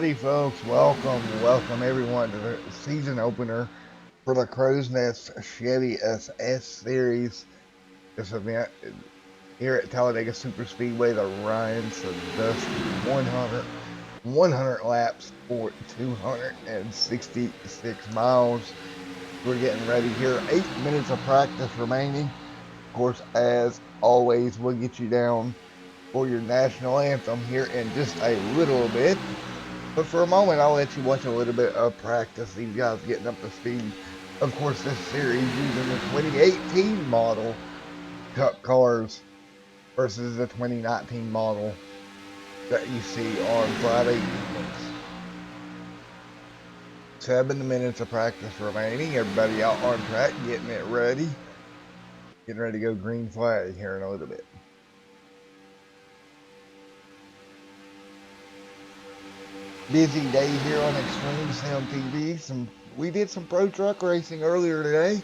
Howdy folks, welcome everyone to the season opener for the Crowsnest Chevy SS Series. This event here at Talladega Super Speedway, the Ryan Sadusky 100 laps for 266 miles. We're getting ready here, 8 minutes of practice remaining. Of course, as always, we'll get you down for your national anthem here in just a little bit. But for a moment, I'll let you watch a little bit of practice. These guys getting up to speed. Of course, this series using the 2018 model Cup cars versus the 2019 model that you see on Friday evenings. 7 minutes of practice remaining. Everybody out on track, getting it ready. Getting ready to go green flag here in a little bit. Busy day here on Extreme Sim TV. We did some pro truck racing earlier today.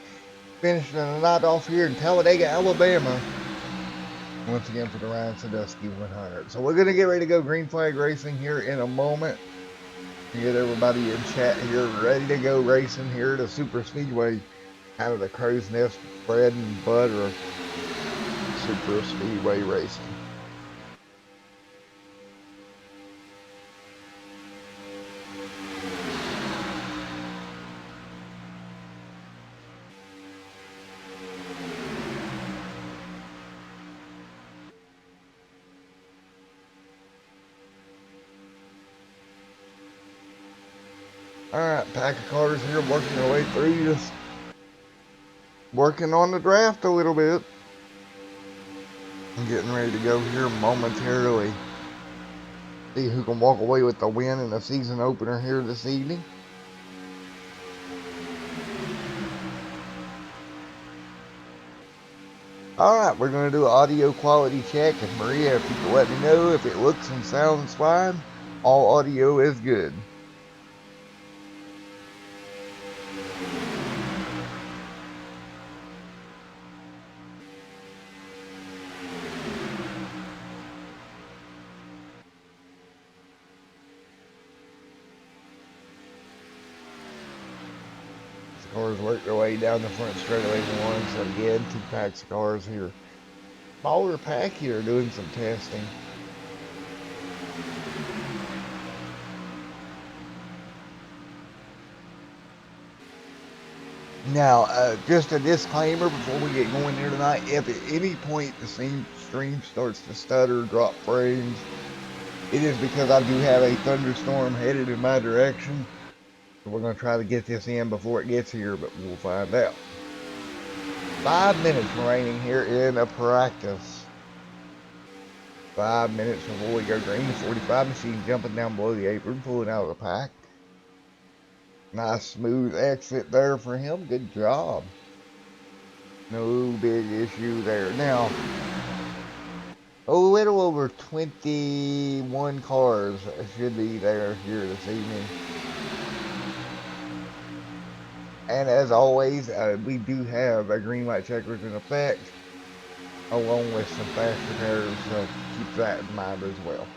Finishing the night off here in Talladega, Alabama. Once again for the Ryan Sadusky 100. So we're going to get ready to go green flag racing here in a moment. Get everybody in chat here ready to go racing here at the Super Speedway. Out of the Crowsnest bread and butter Super Speedway racing. Alright, pack of cars here working their way through, just working on the draft a little bit. I'm getting ready to go here momentarily. See who can walk away with the win in the season opener here this evening. Alright, we're going to do an audio quality check. And Maria, if you can let me know if it looks and sounds fine, all audio is good. Cars work their way down the front straightaway once again. 2 packs of cars here. Smaller pack here doing some testing. Now, just a disclaimer before we get going here tonight. If at any point the stream starts to stutter, drop frames, it is because I do have a thunderstorm headed in my direction. So we're going to try to get this in before it gets here, but we'll find out. 5 minutes remaining here in a practice. 5 minutes before we go green. The 45 machine jumping down below the apron, pulling out of the pack. Nice smooth exit there for him. Good job. No big issue there. Now, a little over 21 cars should be there here this evening. And as always, we do have a green light checkers in effect, along with some fast repairs, so keep that in mind as well.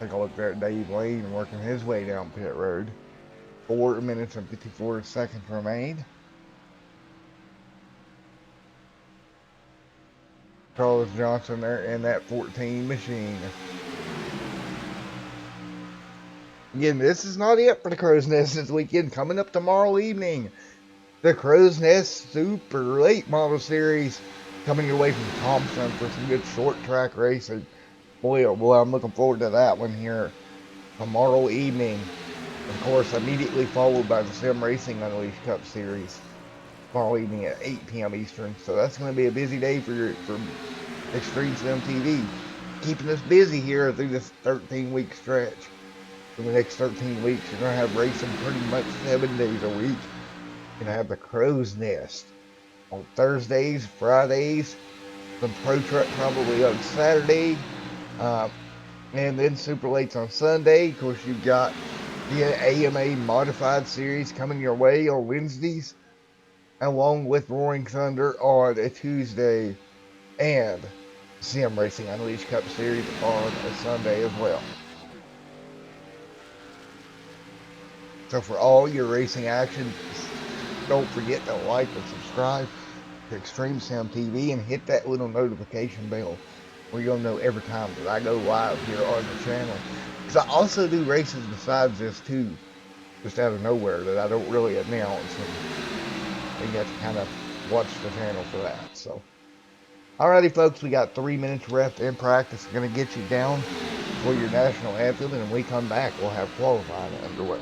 Take a look there at Dave Lane working his way down pit road. 4 minutes and 54 seconds remain. Charles Johnson there in that 14 machine. Again, this is not it for the Crowsnest this weekend. Coming up tomorrow evening, the Crowsnest Super Late Model Series coming your way from Thompson for some good short track racing. Boy, oh boy, I'm looking forward to that one here tomorrow evening. Of course, immediately followed by the Sim Racing Unleashed Cup Series tomorrow evening at 8 p.m. Eastern. So that's going to be a busy day for Extreme Sim TV. Keeping us busy here through this 13-week stretch. For the next 13 weeks, you're going to have racing pretty much 7 days a week. You're going to have the Crowsnest on Thursdays, Fridays, some pro truck probably on Saturday, and then super lates on Sunday. Of course, you've got the AMA Modified Series coming your way on Wednesdays, along with Roaring Thunder on a Tuesday and Sim Racing Unleashed Cup Series on a Sunday as well. So for all your racing action, don't forget to like and subscribe to Extreme Sim TV and hit that little notification bell where you'll know every time that I go live here on the channel. Because I also do races besides this too, just out of nowhere that I don't really announce, and you have to kind of watch the channel for that. So, alrighty, folks, we got 3 minutes left in practice. I'm gonna get you down for your national anthem, and when we come back, we'll have qualifying underway.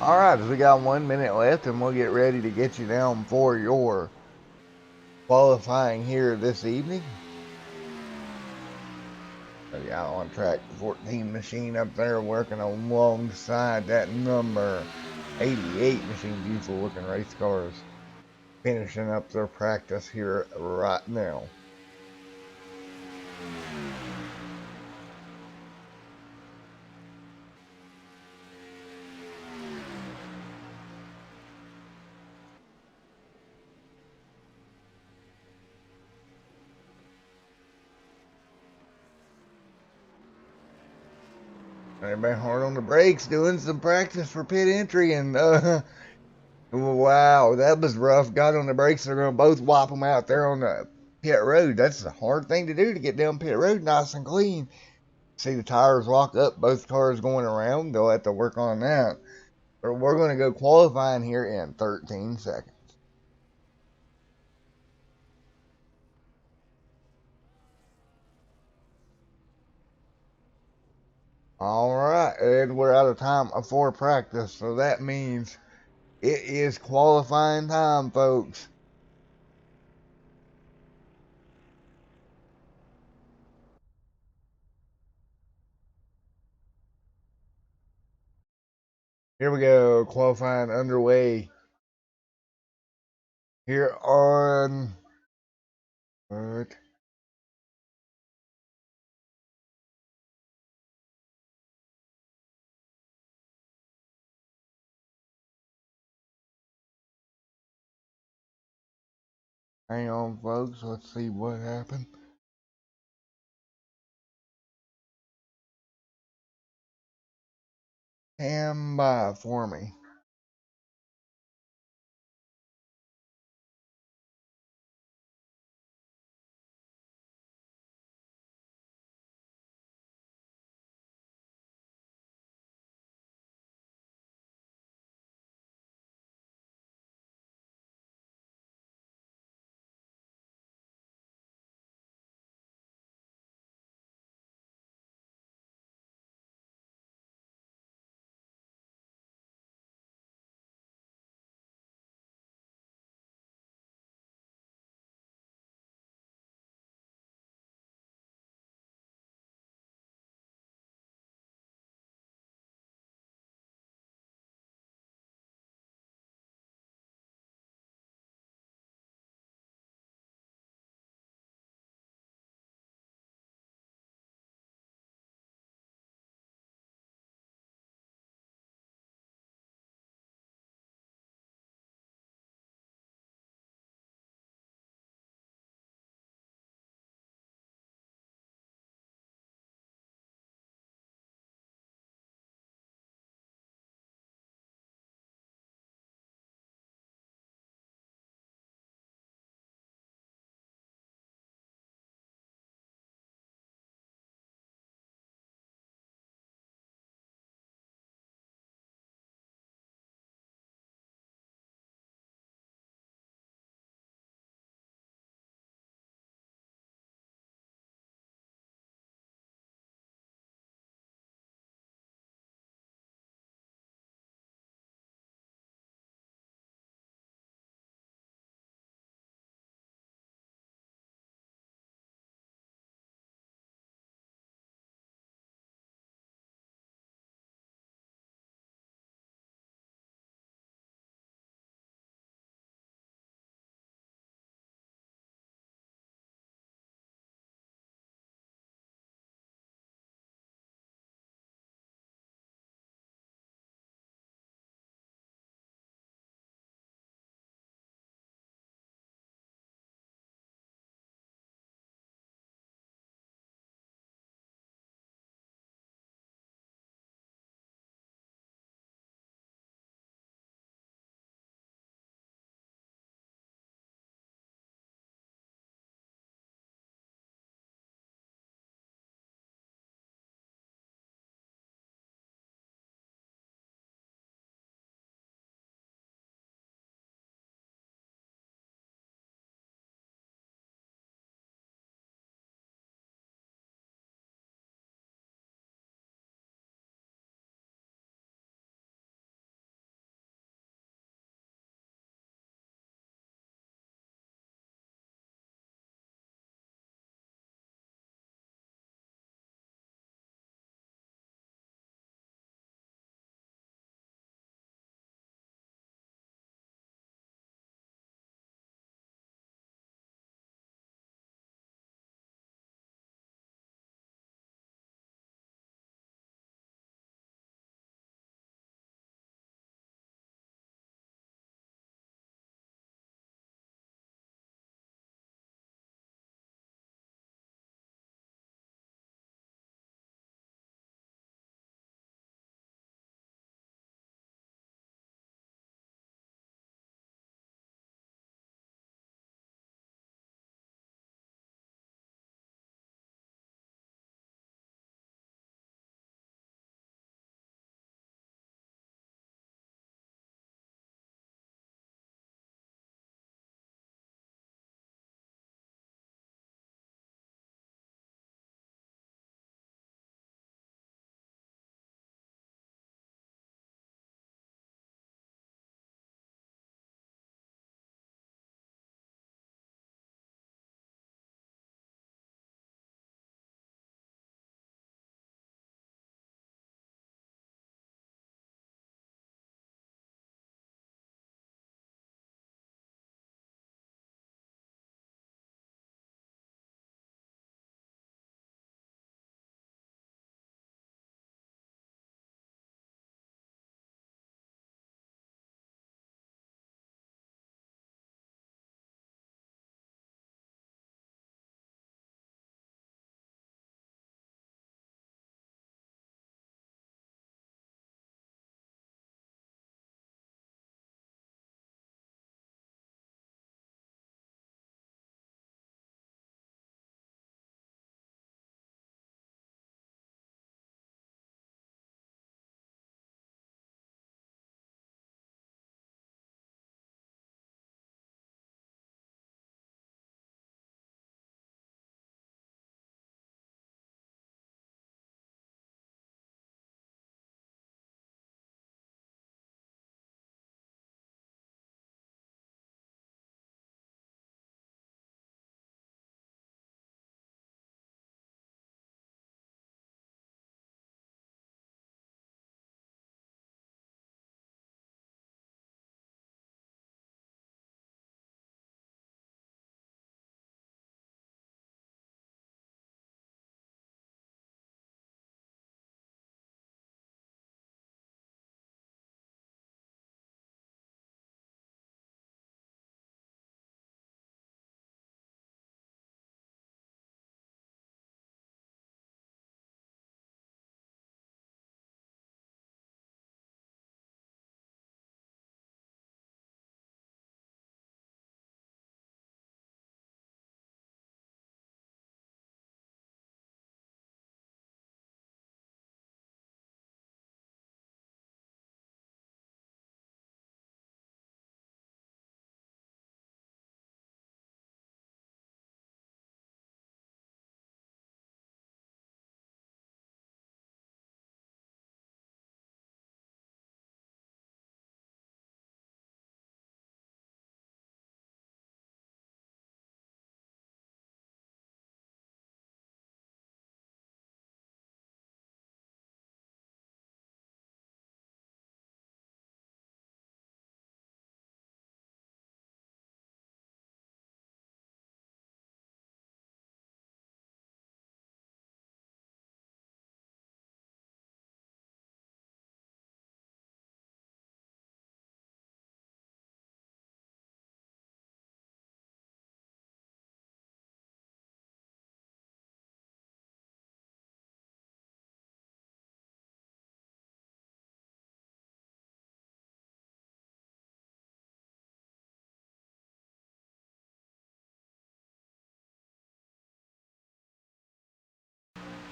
Alright, we got 1 minute left, and we'll get ready to get you down for your qualifying here this evening. We got on track 14 machine up there working alongside that number 88 machine. Beautiful looking race cars finishing up their practice here right now. They've been hard on the brakes doing some practice for pit entry, and wow, that was rough. Got on the brakes, they're going to both wipe them out there on the pit road. That's a hard thing to do, to get down pit road nice and clean. See the tires lock up, both cars going around. They'll have to work on that. But we're going to go qualifying here in 13 seconds. All right, and we're out of time for practice, so that means it is qualifying time, folks. Here we go, qualifying underway here on what? Hang on, folks. Let's see what happened. Stand by for me.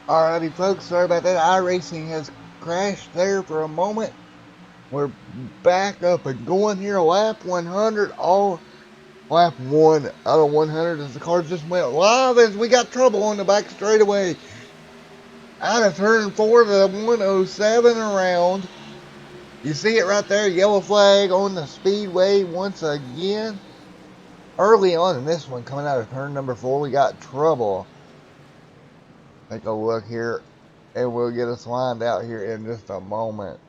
Alrighty, folks, sorry about that. iRacing has crashed there for a moment. We're back up and going here. Lap 100, all lap 1 out of 100 as the cars just went live as we got trouble on the back straightaway. Out of turn 4 to the 107 around. You see it right there, yellow flag on the speedway once again. Early on in this one, coming out of turn number 4, we got trouble. Take a look here, and we'll get us lined out here in just a moment.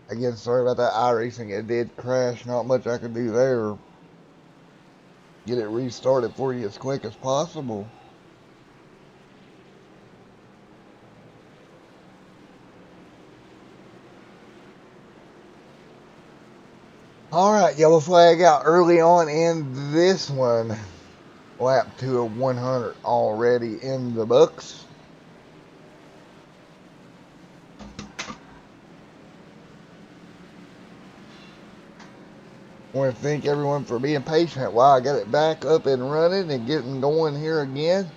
Again, sorry about that iRacing. It did crash. Not much I could do there. Get it restarted for you as quick as possible. Alright, yellow flag out early on in this one. Lap 2 of 100 already in the books. I want to thank everyone for being patient while I got it back up and running and getting going here again.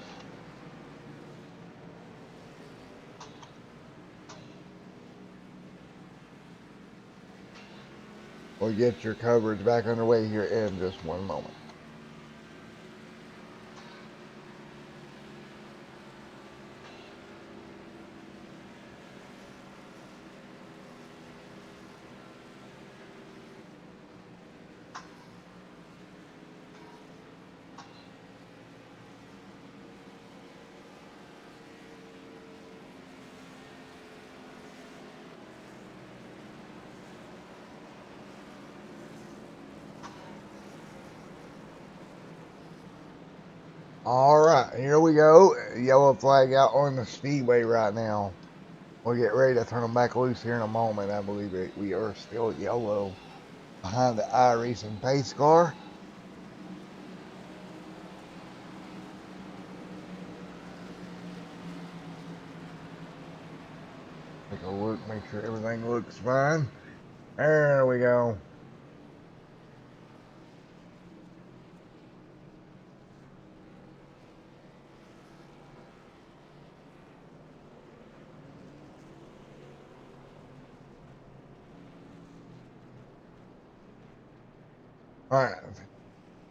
We'll get your coverage back underway here in just one moment. Alright, here we go. Yellow flag out on the speedway right now. We'll get ready to turn them back loose here in a moment. I believe we are still yellow behind the iRacing pace car. Take a look, make sure everything looks fine. There we go. Alright,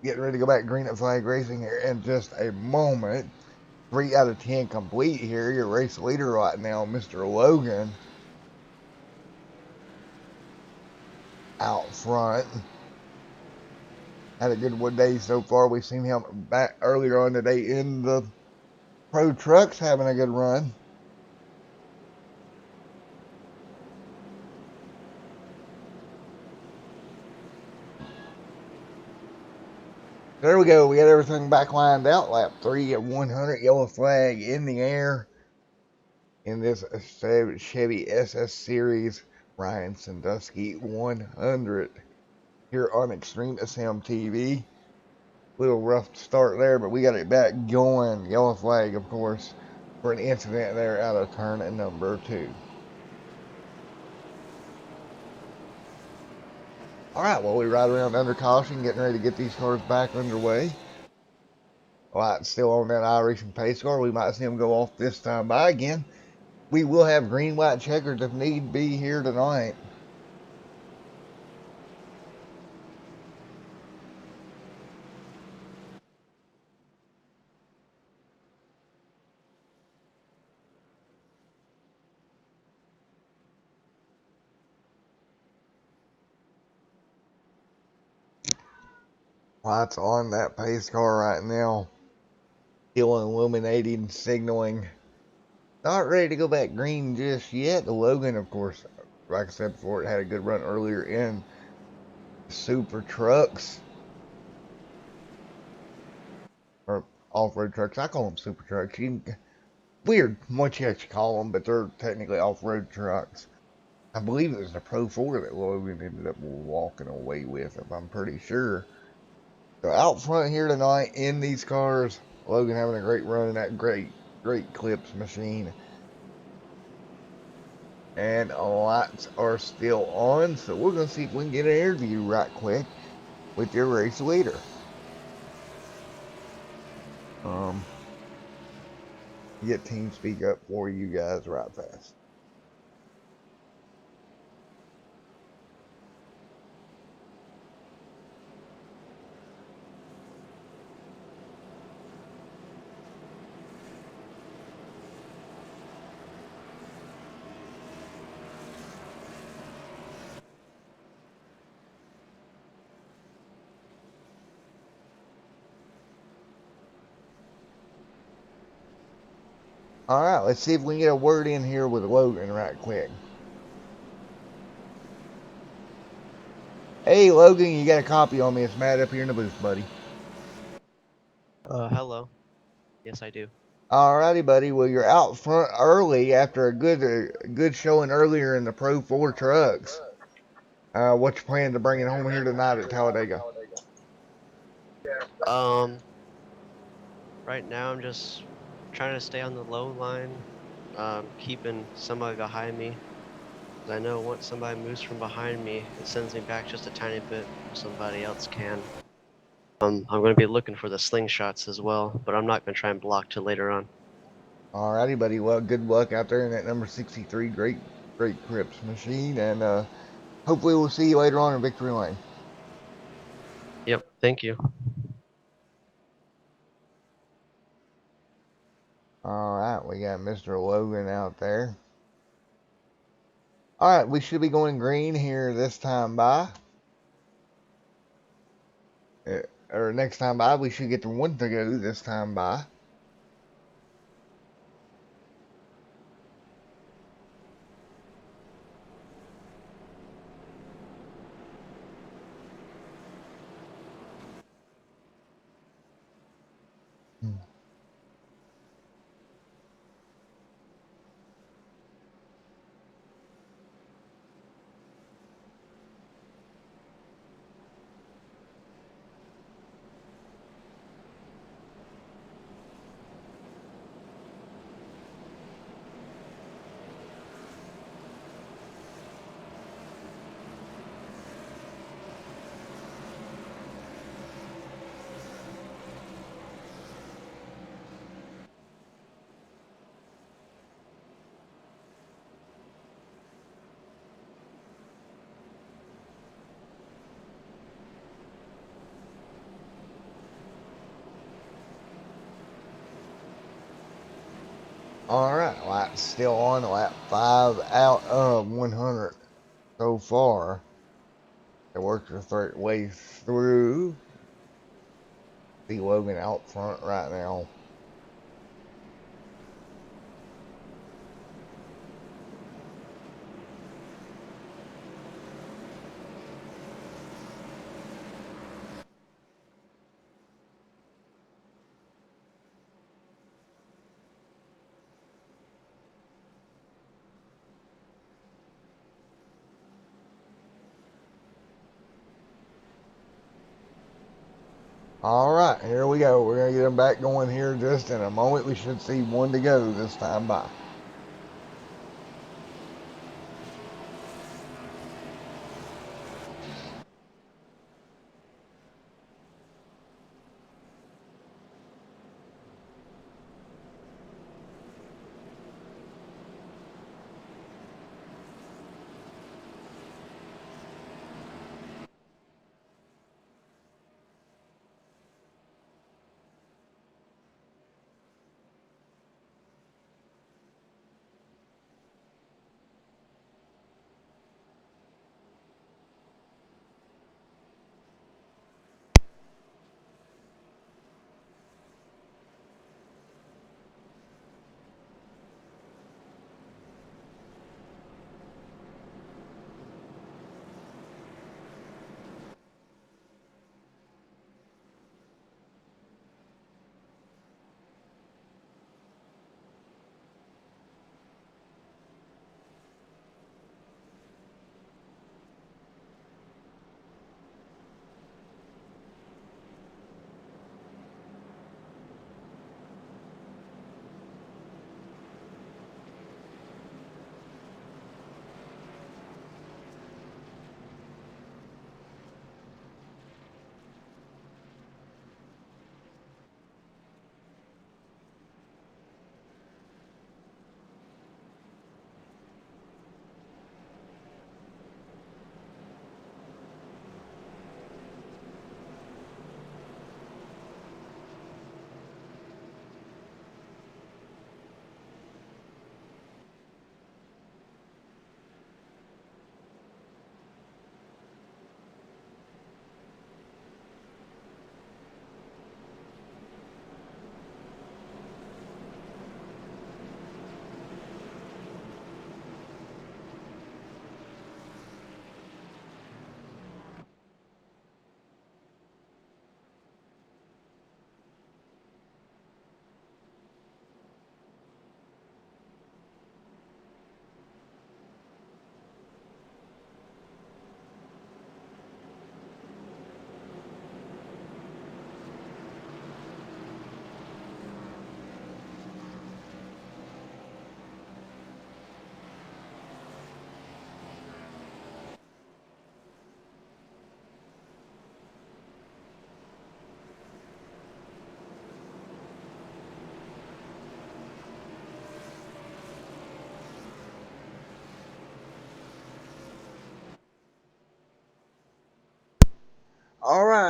getting ready to go back green at flag racing here in just a moment. 3 out of 10 complete here. Your race leader right now, Mr. Logan, out front. Had a good one day so far. We've seen him back earlier on today in the Pro Trucks having a good run. There we go. We got everything back lined out. Lap 3 at 100. Yellow flag in the air in this Chevy SS Series Ryan Sadusky 100 here on Extreme SMTV. Little rough start there, but we got it back going. Yellow flag, of course, for an incident there out of turn number 2. Alright, well, we ride around under caution, getting ready to get these cars back underway. Light still on that iRacing pace car. We might see them go off this time by again. We will have green, white checkers if need be here tonight. Lights on that pace car right now. Still illuminating, signaling. Not ready to go back green just yet. The Logan, of course, like I said before, it had a good run earlier in super trucks. Or off-road trucks. I call them super trucks. Weird what you actually call them, but they're technically off-road trucks. I believe it was the Pro 4 that Logan ended up walking away with, if I'm pretty sure. So out front here tonight in these cars, Logan having a great run in that great clips machine. And lights are still on, so we're going to see if we can get an interview right quick with your race leader. Get TeamSpeak up for you guys right fast. All right, let's see if we can get a word in here with Logan right quick. Hey, Logan, you got a copy on me. It's Matt up here in the booth, buddy. Hello. Yes, I do. Alrighty, buddy. Well, you're out front early after a good showing earlier in the Pro 4 trucks. What's your plan to bring it home here tonight at Talladega? Um, right now I'm just trying to stay on the low line, keeping somebody behind me. 'Cause I know once somebody moves from behind me, it sends me back just a tiny bit before somebody else can. I'm going to be looking for the slingshots as well, but I'm not going to try and block till later on. Alrighty, buddy. Well, good luck out there in that number 63 great Crips machine, and hopefully we'll see you later on in Victory Lane. Yep, thank you. Alright, we got Mr. Logan out there. Alright, we should be going green here this time by. Or next time by, we should get the one to go this time by. Alright, lap still on, lap 5 out of 100 so far. They worked their way through. See Logan out front right now. Alright, here we go. We're going to get them back going here just in a moment. We should see one to go this time by.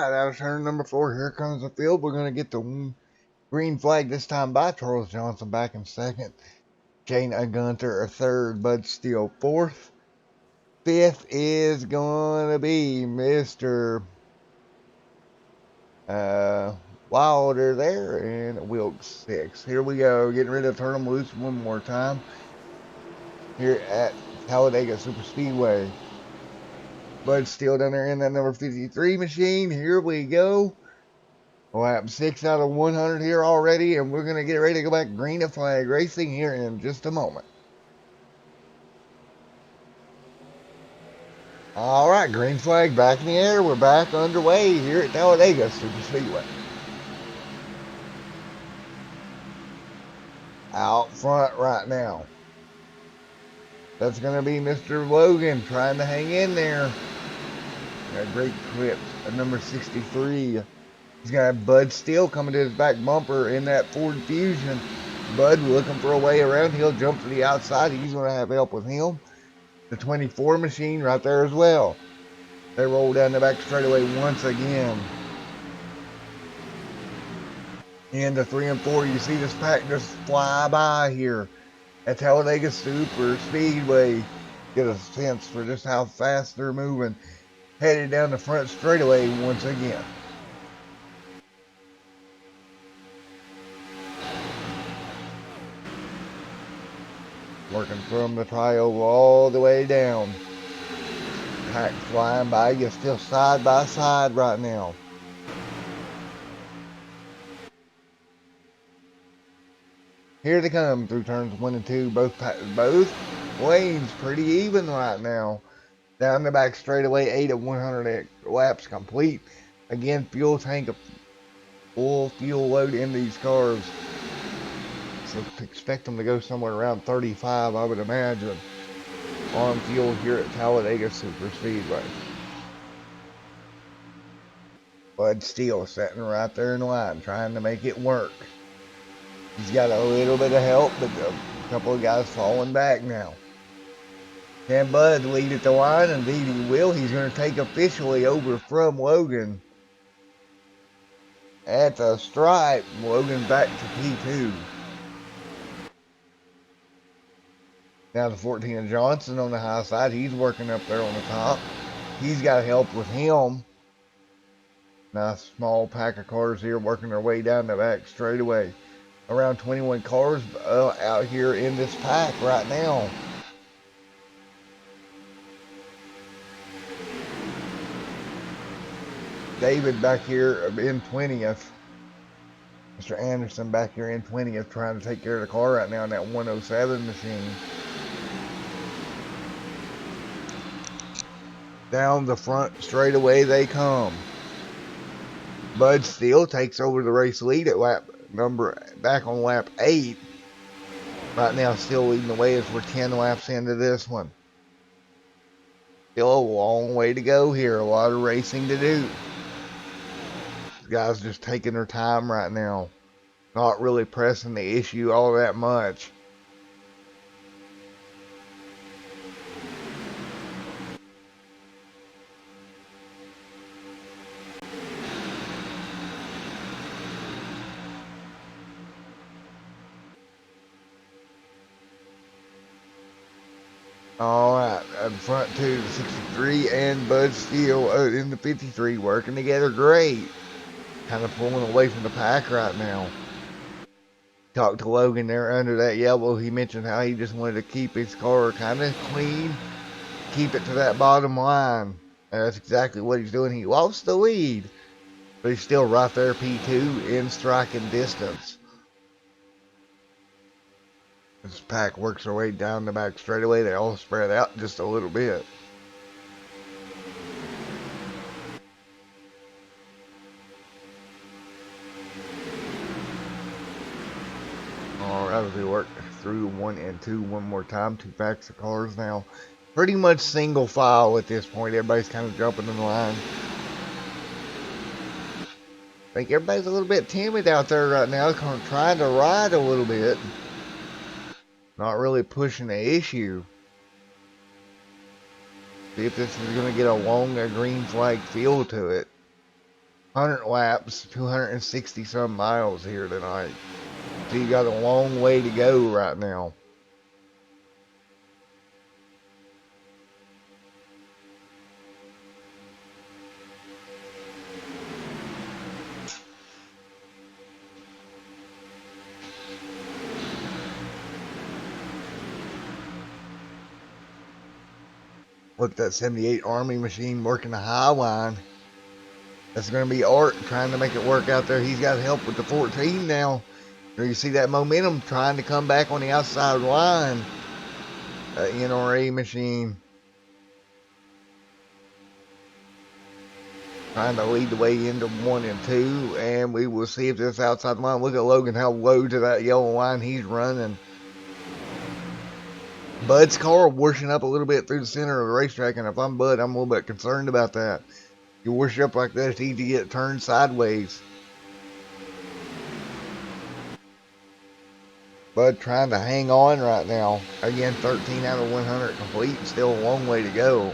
right, out of turn number 4, here comes the field. We're going to get the green flag this time by Charles Johnson back in second. Shane Gunter third, Bud Steele fourth. Fifth is going to be Mr. Wilder there, and Wilkes sixth. Here we go, getting ready to turn them loose one more time here at Talladega Super Speedway. Bud Steele down there in that number 53 machine. Here we go. Lap 6 out of 100 here already, and we're going to get ready to go back green flag racing here in just a moment. All right, green flag back in the air. We're back underway here at Talladega Super Speedway. Out front right now, that's going to be Mr. Logan trying to hang in there. Got a great clip at number 63. He's got Bud Steele coming to his back bumper in that Ford Fusion. Bud looking for a way around. He'll jump to the outside. He's going to have help with him. The 24 machine right there as well. They roll down the back straightaway once again. And the 3 and 4, you see this pack just fly by here at Talladega Super Speedway. Get a sense for just how fast they're moving. Headed down the front straightaway once again. Working from the trioval all the way down. Pack flying by, you're still side by side right now. Here they come through turns 1 and 2. Both lanes pretty even right now. Down the back straightaway, 8 of 100 laps complete. Again, fuel tank of full fuel load in these cars. So expect them to go somewhere around 35, I would imagine, on fuel here at Talladega Super Speedway. Bud Steele sitting right there in line, trying to make it work. He's got a little bit of help, but a couple of guys falling back now. Can Bud lead at the line? Indeed he will. He's going to take officially over from Logan. At the stripe, Logan back to P2. Now the 14 of Johnson on the high side. He's working up there on the top. He's got help with him. Nice small pack of cars here working their way down the back straightaway. Around 21 cars out here in this pack right now. David back here in 20th. Mr. Anderson back here in 20th trying to take care of the car right now in that 107 machine. Down the front straightaway they come. Bud Steele takes over the race lead at back on lap 8. Right now still leading the way as we're 10 laps into this one. Still a long way to go here. A lot of racing to do. These guys just taking their time right now. Not really pressing the issue all that much. Alright, up front two, the 63 and Bud Steele in the 53 working together great. Kind of pulling away from the pack right now. Talked to Logan there under that yellow. He mentioned how he just wanted to keep his car kind of clean, keep it to that bottom line. And that's exactly what he's doing. He lost the lead, but he's still right there, P2 in striking distance. This pack works their way down the back straightaway. They all spread out just a little bit. Alright, as we work through 1 and 2 one more time. 2 packs of cars now. Pretty much single file at this point. Everybody's kind of jumping in line. I think everybody's a little bit timid out there right now, kind of trying to ride a little bit. Not really pushing the issue. See if this is going to get a green flag feel to it. 100 laps, 260 some miles here tonight. So you got a long way to go right now. Look, that 78 Army machine working the high line. That's going to be Art trying to make it work out there. He's got help with the 14 now. You see that momentum trying to come back on the outside line. NRA machine trying to lead the way into 1 and 2. And we will see if this outside line. Look at Logan, how low to that yellow line he's running. Bud's car washing up a little bit through the center of the racetrack, and if I'm Bud, I'm a little bit concerned about that. You wash up like that, it's easy to get turned sideways. Bud trying to hang on right now. Again, 13 out of 100 complete, still a long way to go.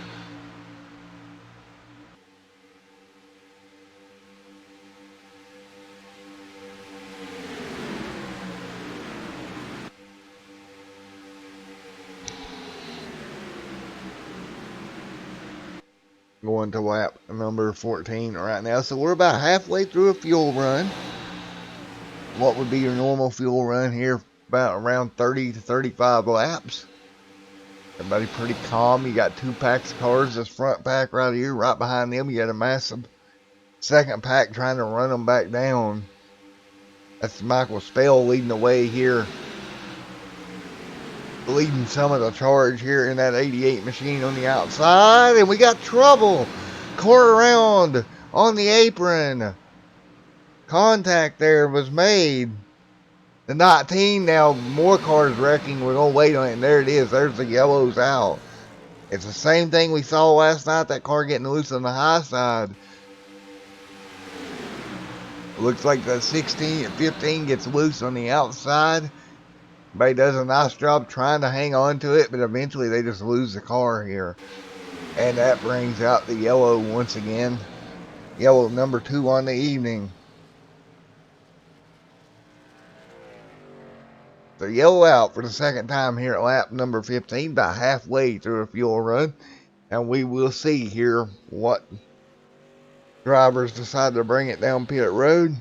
Going to lap number 14 right now. So we're about halfway through a fuel run. What would be your normal fuel run here? About around 30 to 35 laps. Everybody pretty calm. You got 2 packs of cars. This front pack right here, right behind them, you got a massive second pack trying to run them back down. That's Michael Spell leading the way here. Leading some of the charge here in that 88 machine on the outside. And we got trouble. Car around on the apron. Contact there was made. The 19 now, more cars wrecking. We're going to wait on it. And there it is. There's the yellows out. It's the same thing we saw last night. That car getting loose on the high side. Looks like the 16 and 15 gets loose on the outside. Everybody does a nice job trying to hang on to it, but eventually they just lose the car here. And that brings out the yellow once again. Yellow number 2 on the evening. So yellow out for the second time here at lap number 15, about halfway through a fuel run. And we will see here what drivers decide to bring it down pit road.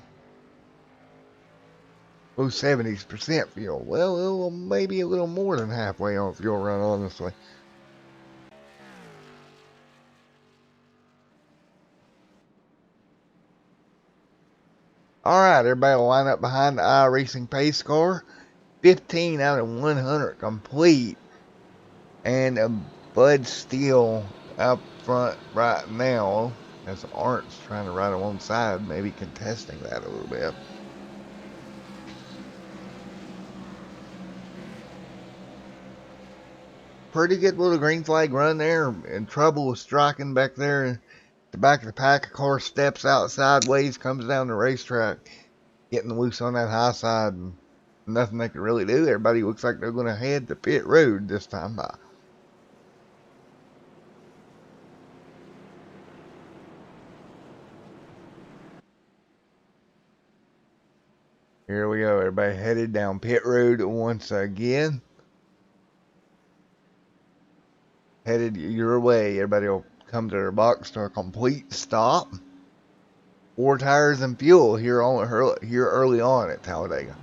Oh, 70% fuel. Well, maybe a little more than halfway on fuel run, honestly. Alright, everybody will line up behind the iRacing pace car. 15 out of 100 complete. And Bud Steele up front right now. As Arnt's trying to ride alongside, maybe contesting that a little bit. Pretty good little green flag run there. And trouble with striking back there. The back of the pack, a car steps out sideways, comes down the racetrack, getting loose on that high side. And nothing they can really do. Everybody looks like they're going to head to pit road this time by. Here we go. Everybody headed down pit road once again. Headed your way. Everybody will come to their box to a complete stop. 4 tires and fuel here early on at Talladega.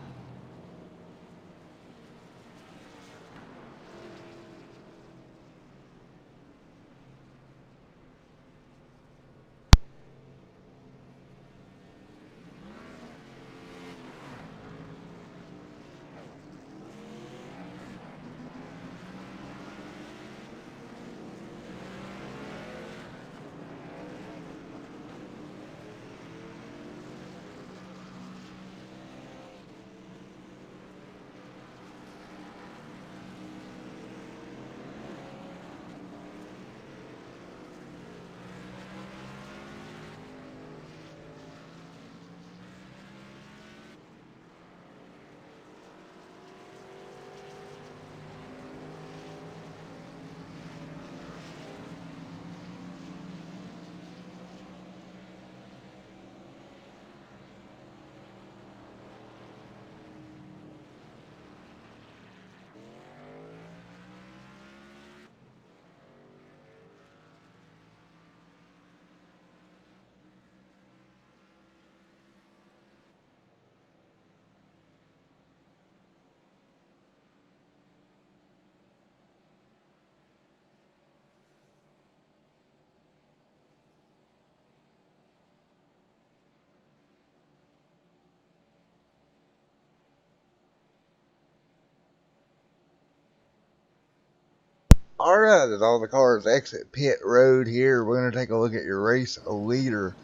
Alright, as all the cars exit pit road here, we're going to take a look at your race leader.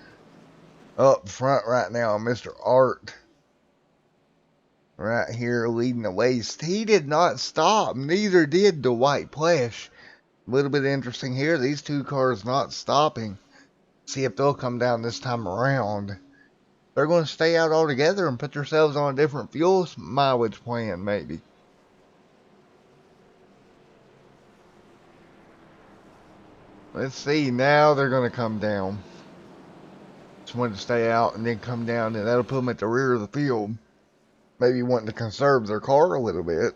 Up front right now, Mr. Art. Right here leading the way. He did not stop, neither did the White Plush. A little bit interesting here, these two cars not stopping. See if they'll come down this time around. They're going to stay out altogether and put themselves on a different fuel mileage plan, maybe. Let's see, now they're going to come down. Just wanted to stay out and then come down, and that'll put them at the rear of the field. Maybe wanting to conserve their car a little bit.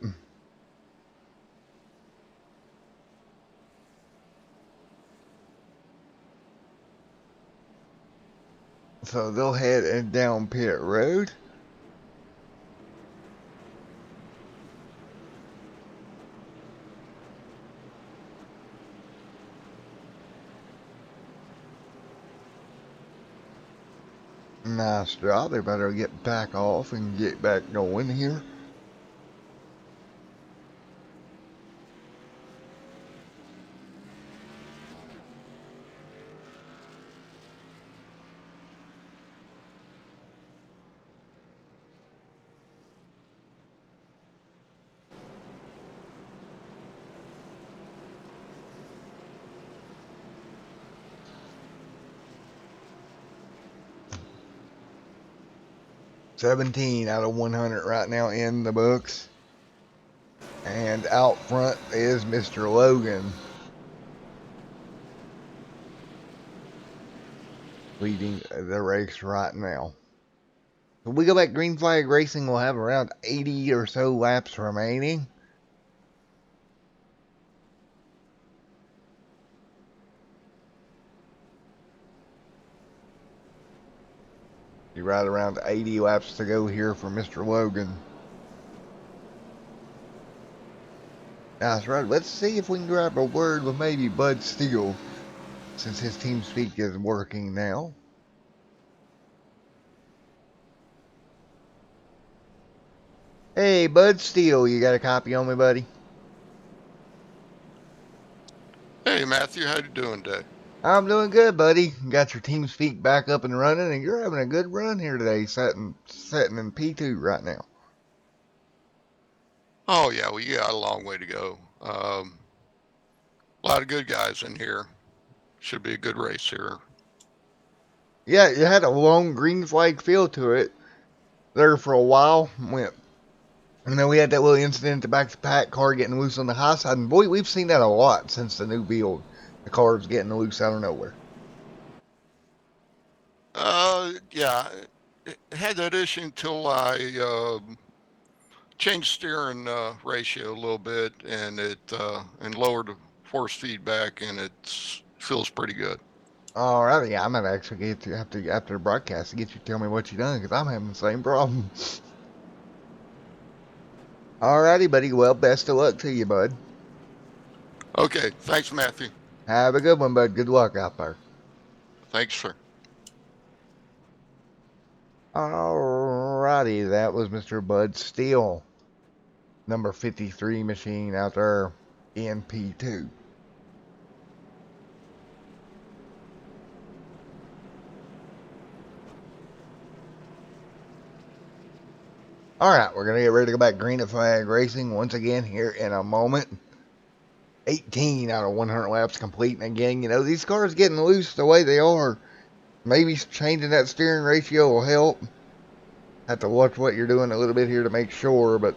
So they'll head down pit road. Nice job. They better get back off and get back going here. $17 out of 100 right now in the books. And out front is Mr. Logan, leading the race right now. When we go back green flag racing, we'll have around 80 or so laps remaining. You're right around 80 laps to go here for Mr. Logan. That's right. Let's see if we can grab a word with maybe Bud Steele, since his team speak is working now. Hey, Bud Steele, you got a copy on me, buddy? Hey, Matthew, how you doing today? I'm doing good, buddy. Got your team speak back up and running, and you're having a good run here today, setting in P2 right now. Oh, yeah, we got a long way to go. A lot of good guys in here. Should be a good race here. Yeah, it had a long green flag feel to it there for a while. We had that little incident, the back-to-back car getting loose on the high side, and boy, we've seen that a lot since the new build. The cars getting loose out of nowhere. Yeah, it had that issue until I changed steering ratio a little bit, and and lowered the force feedback, and it feels pretty good. Alrighty, yeah, I might actually have to after the broadcast to get you to tell me what you done, because I'm having the same problem. Alrighty, buddy. Well, best of luck to you, bud. Okay, thanks, Matthew. Have a good one, bud. Good luck out there. Thanks, sir. Alrighty, that was Mr. Bud Steele, number 53 machine out there in P2. Alright, we're going to get ready to go back green flag racing once again here in a moment. 18 out of 100 laps complete. And again, you know, these cars getting loose the way they are. Maybe changing that steering ratio will help. Have to watch what you're doing a little bit here to make sure, but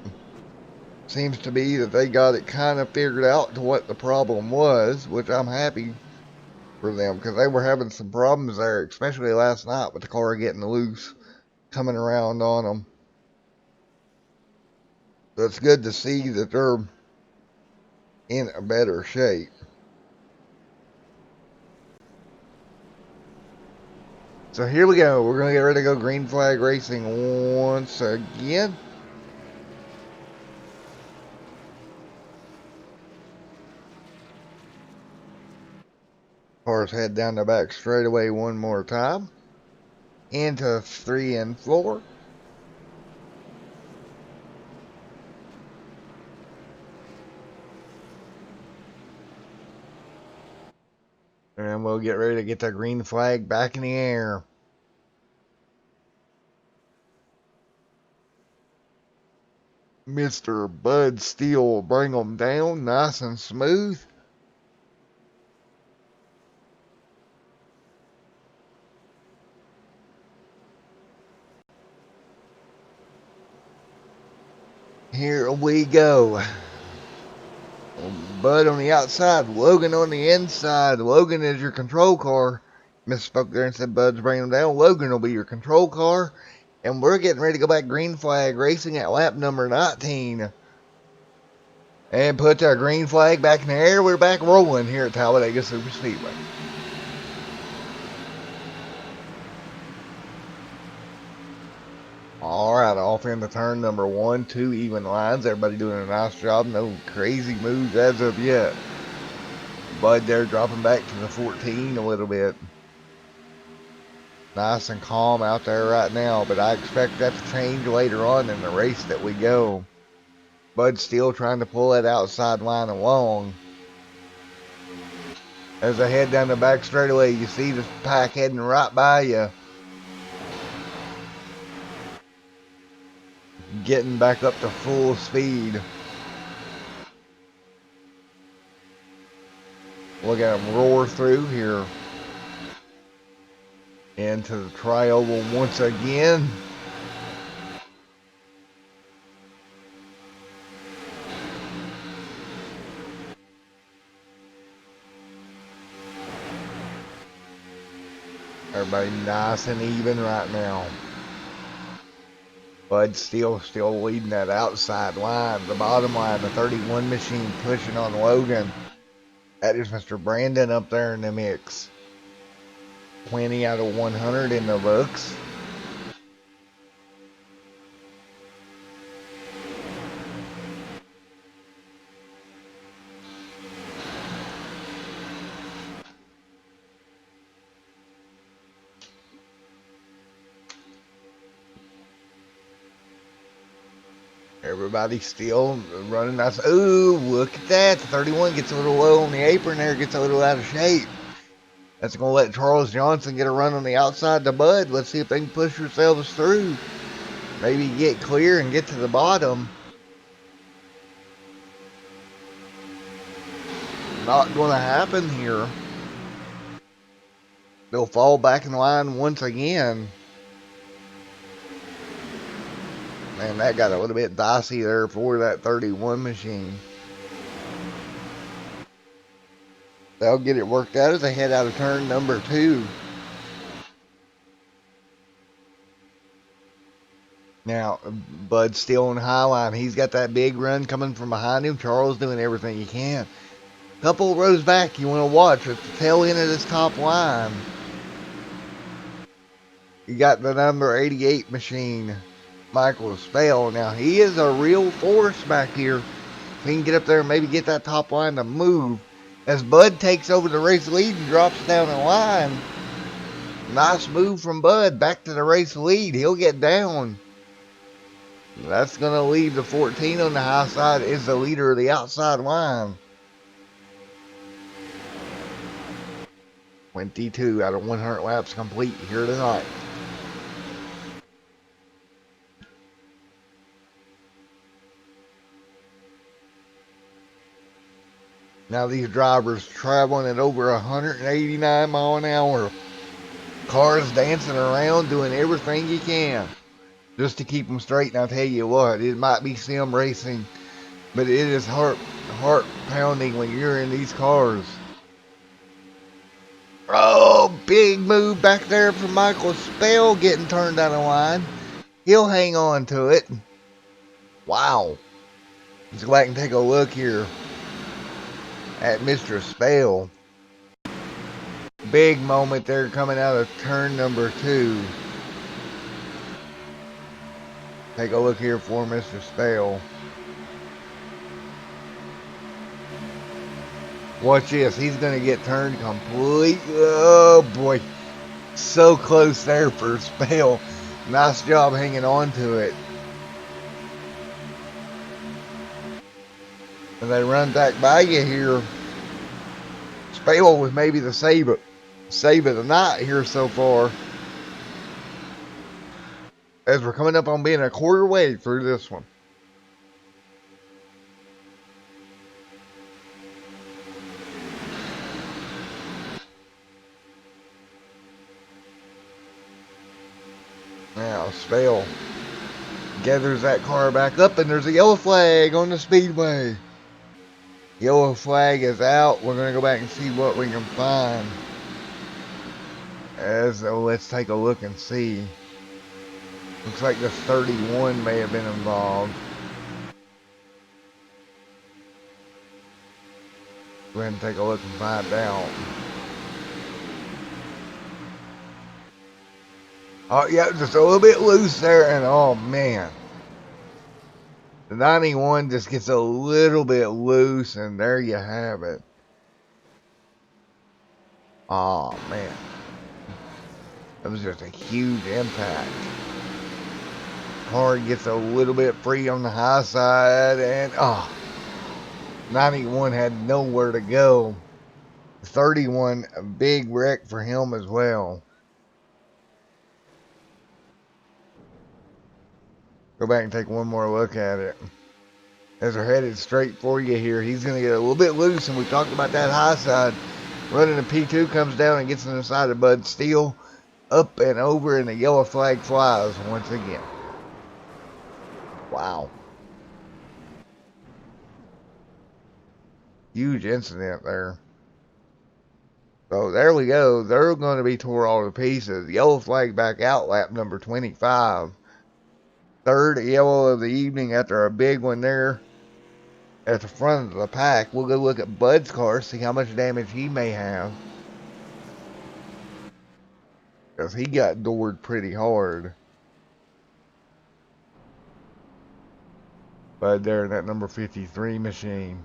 seems to be that they got it kind of figured out to what the problem was, which I'm happy for them, because they were having some problems there, especially last night with the car getting loose, coming around on them. So it's good to see that they're in a better shape. So here we go. We're going to get ready to go green flag racing once again. Cars head down the back straightaway one more time. Into 3 and 4. And we'll get ready to get the green flag back in the air. Mr. Bud Steele will bring them down nice and smooth. Here we go. Bud on the outside, Logan on the inside. Logan is your control car. Misspoke there and said Bud's bringing them down. Logan will be your control car. And we're getting ready to go back green flag racing at lap number 19. And put our green flag back in the air. We're back rolling here at Talladega Super Speedway. Alright, off into turn number 1, 2 even lines. Everybody doing a nice job. No crazy moves as of yet. Bud there dropping back to the 14 a little bit. Nice and calm out there right now, but I expect that to change later on in the race that we go. Bud's still trying to pull that outside line along. As I head down the back straightaway, you see the pack heading right by you. Getting back up to full speed. Look at them roar through here. Into the tri-oval once again. Everybody nice and even right now. Bud still leading that outside line, the bottom line, the 31 machine pushing on Logan. That is Mr. Brandon up there in the mix. 20 out of 100 in the books. Everybody still running nice. Ooh, look at that. The 31 gets a little low on the apron there, gets a little out of shape. That's going to let Charles Johnson get a run on the outside to Bud. Let's see if they can push themselves through. Maybe get clear and get to the bottom. Not going to happen here. They'll fall back in line once again. Man, that got a little bit dicey there for that 31 machine. They'll get it worked out as they head out of turn number 2. Now, Bud's still on the high line. He's got that big run coming from behind him. Charles doing everything he can. Couple rows back, you want to watch at the tail end of this top line. You got the number 88 machine, Michael Spell. Now, he is a real force back here. If he can get up there and maybe get that top line to move. As Bud takes over the race lead and drops down the line. Nice move from Bud back to the race lead. He'll get down. That's going to leave the 14 on the high side is the leader of the outside line. 22 out of 100 laps complete here tonight. Now these drivers traveling at over 189 miles an hour. Cars dancing around, doing everything you can just to keep them straight. And I'll tell you what, it might be sim racing, but it is heart pounding when you're in these cars. Oh, big move back there from Michael Spell getting turned down the line. He'll hang on to it. Wow. Let's go back and take a look here at Mr. Spell. Big moment there coming out of turn number 2. Take a look here for Mr. Spell. Watch this. He's going to get turned complete. Oh, boy. So close there for Spell. Nice job hanging on to it. And they run back by you here. Spell was maybe the saver save of the night here so far, as we're coming up on being a quarter way through this one. Now, Spale gathers that car back up, and there's a yellow flag on the speedway. Yellow flag is out. We're going to go back and see what we can find. Let's take a look and see. Looks like the 31 may have been involved. Go ahead and take a look and find out. Oh, yeah, just a little bit loose there, and oh, man. The 91 just gets a little bit loose, and there you have it. Oh, man. That was just a huge impact. Car gets a little bit free on the high side, and 91 had nowhere to go. 31, a big wreck for him as well. Go back and take one more look at it. As they're headed straight for you here, he's going to get a little bit loose, and we talked about that high side. Running the P2 comes down and gets on the side of Bud Steele. Up and over, and the yellow flag flies once again. Wow. Huge incident there. So there we go. They're going to be tore all to pieces. Yellow flag back out, lap number 25. Third yellow of the evening after a big one there at the front of the pack. We'll go look at Bud's car, see how much damage he may have. Because he got doored pretty hard. Bud there in that number 53 machine.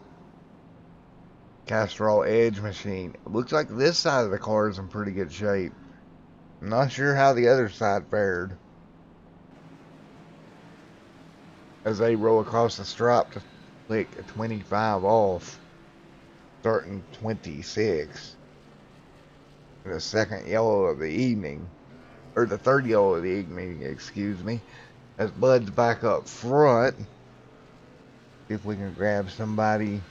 Castrol Edge machine. It looks like this side of the car is in pretty good shape. I'm not sure how the other side fared. As they roll across the stripe to click 25 off. Starting 26. The second yellow of the evening. Or the third yellow of the evening, excuse me. As Bud's back up front. See if we can grab somebody.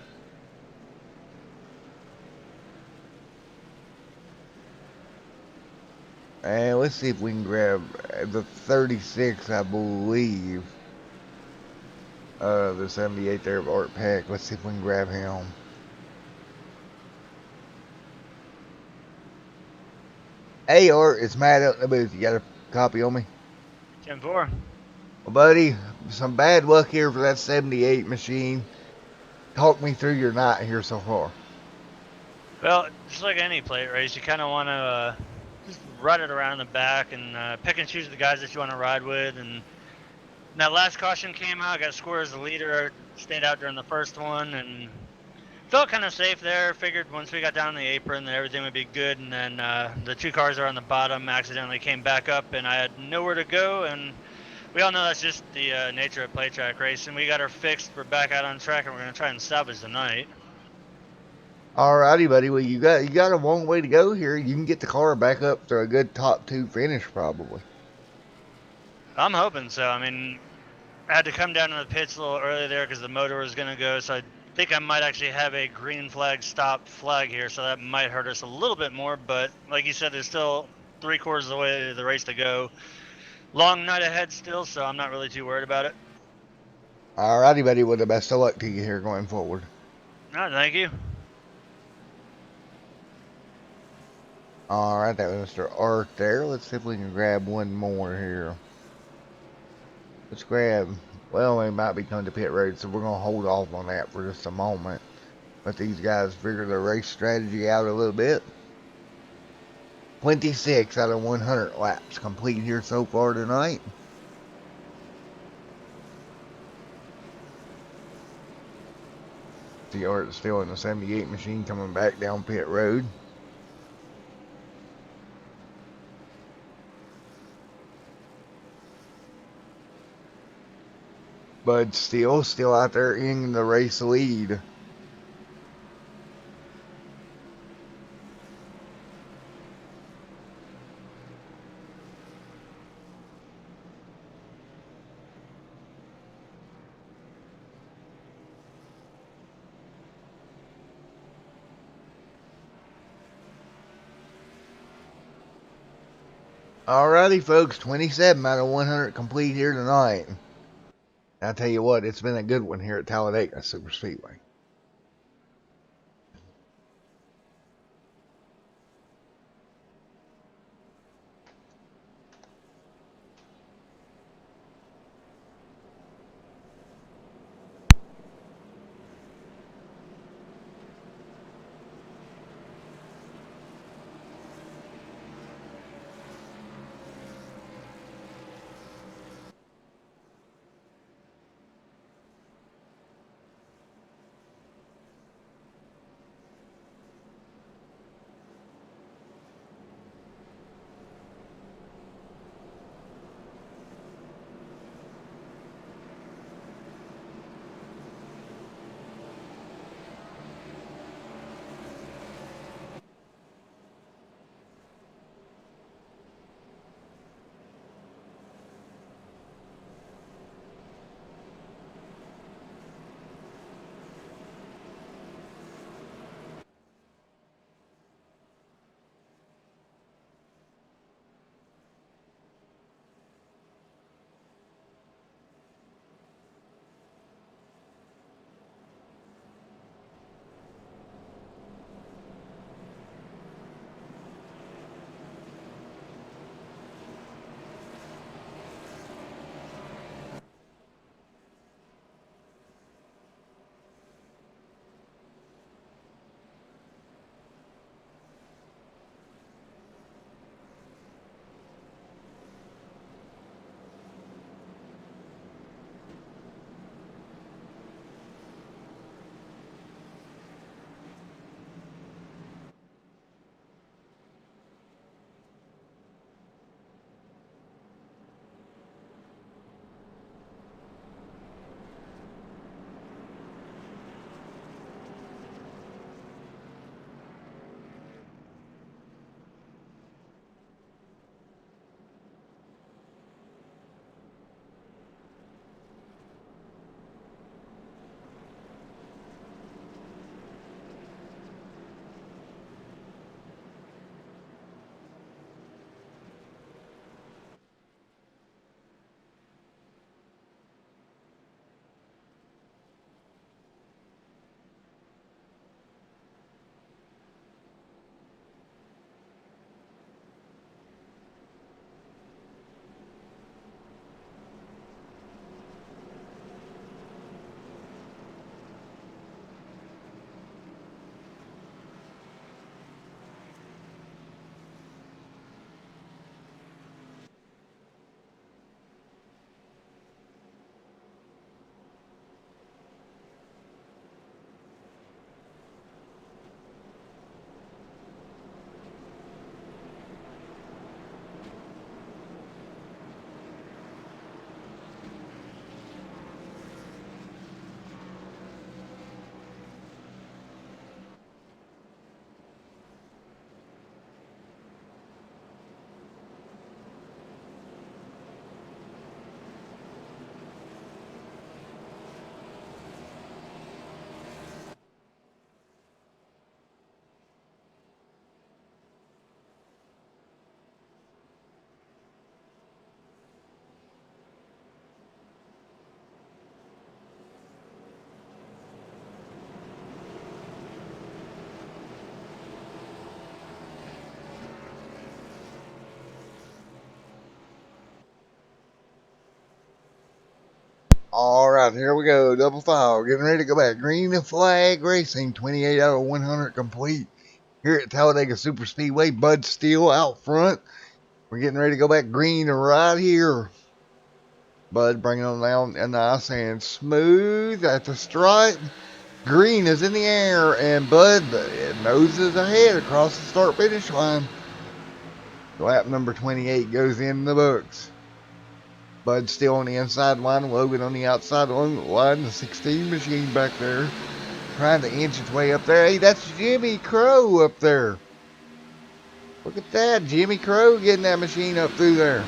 And let's see if we can grab the 36, I believe. The 78 there of Art Peck. Let's see if we can grab him. Hey Art, it's Matt out in the booth. You got a copy on me? 10-4. Well, buddy, some bad luck here for that 78 machine. Talk me through your night here so far. Well, just like any plate race, you kind of want to just ride it around the back and pick and choose the guys that you want to ride with. And that last caution came out, got scored as the leader, stayed out during the first one, and felt kind of safe there. Figured once we got down the apron that everything would be good. And then the two cars that are on the bottom accidentally came back up, and I had nowhere to go. And we all know that's just the nature of plate track racing. We got her fixed. We're back out on track, and we're going to try and salvage the night. Alrighty, buddy. Well, you got a long way to go here. You can get the car back up to a good top 2 finish, probably. I'm hoping so. I mean, I had to come down to the pits a little early there because the motor was going to go, so I think I might actually have a green flag stop flag here, so that might hurt us a little bit more. But like you said, there's still 3/4 of the way of the race to go. Long night ahead still, so I'm not really too worried about it. Alrighty, buddy. Well, the best of luck to you here going forward. No, thank you. Alright, that was Mr. Art there. Let's see if we can grab one more here. Let's grab, well, they might be coming to pit road, so we're going to hold off on that for just a moment. Let these guys figure their race strategy out a little bit. 26 out of 100 laps complete here so far tonight. The Art still in the 78 machine coming back down pit road. Bud still out there in the race lead. Alrighty, folks, 27 out of 100 complete here tonight. I'll tell you what, it's been a good one here at Talladega Super Speedway. Alright, here we go. Double file. Getting ready to go back. Green flag racing. 28 out of 100 complete. Here at Talladega Super Speedway. Bud Steele out front. We're getting ready to go back green right here. Bud bringing them down and nice and smooth at the strut. Green is in the air, and Bud noses ahead across the start finish line. Lap number 28 goes in the books. Bud still on the inside line, Logan on the outside line, the 16 machine back there, trying to inch its way up there. Hey, that's Jimmy Crow up there. Look at that, Jimmy Crow getting that machine up through there.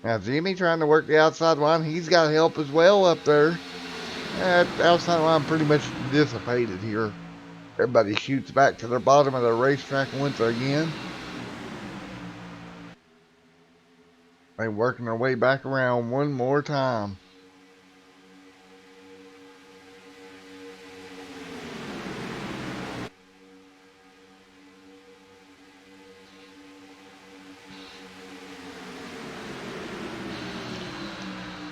Now Jimmy trying to work the outside line. He's got help as well up there. That outside line pretty much dissipated here. Everybody shoots back to the bottom of the racetrack once again. They're working their way back around one more time.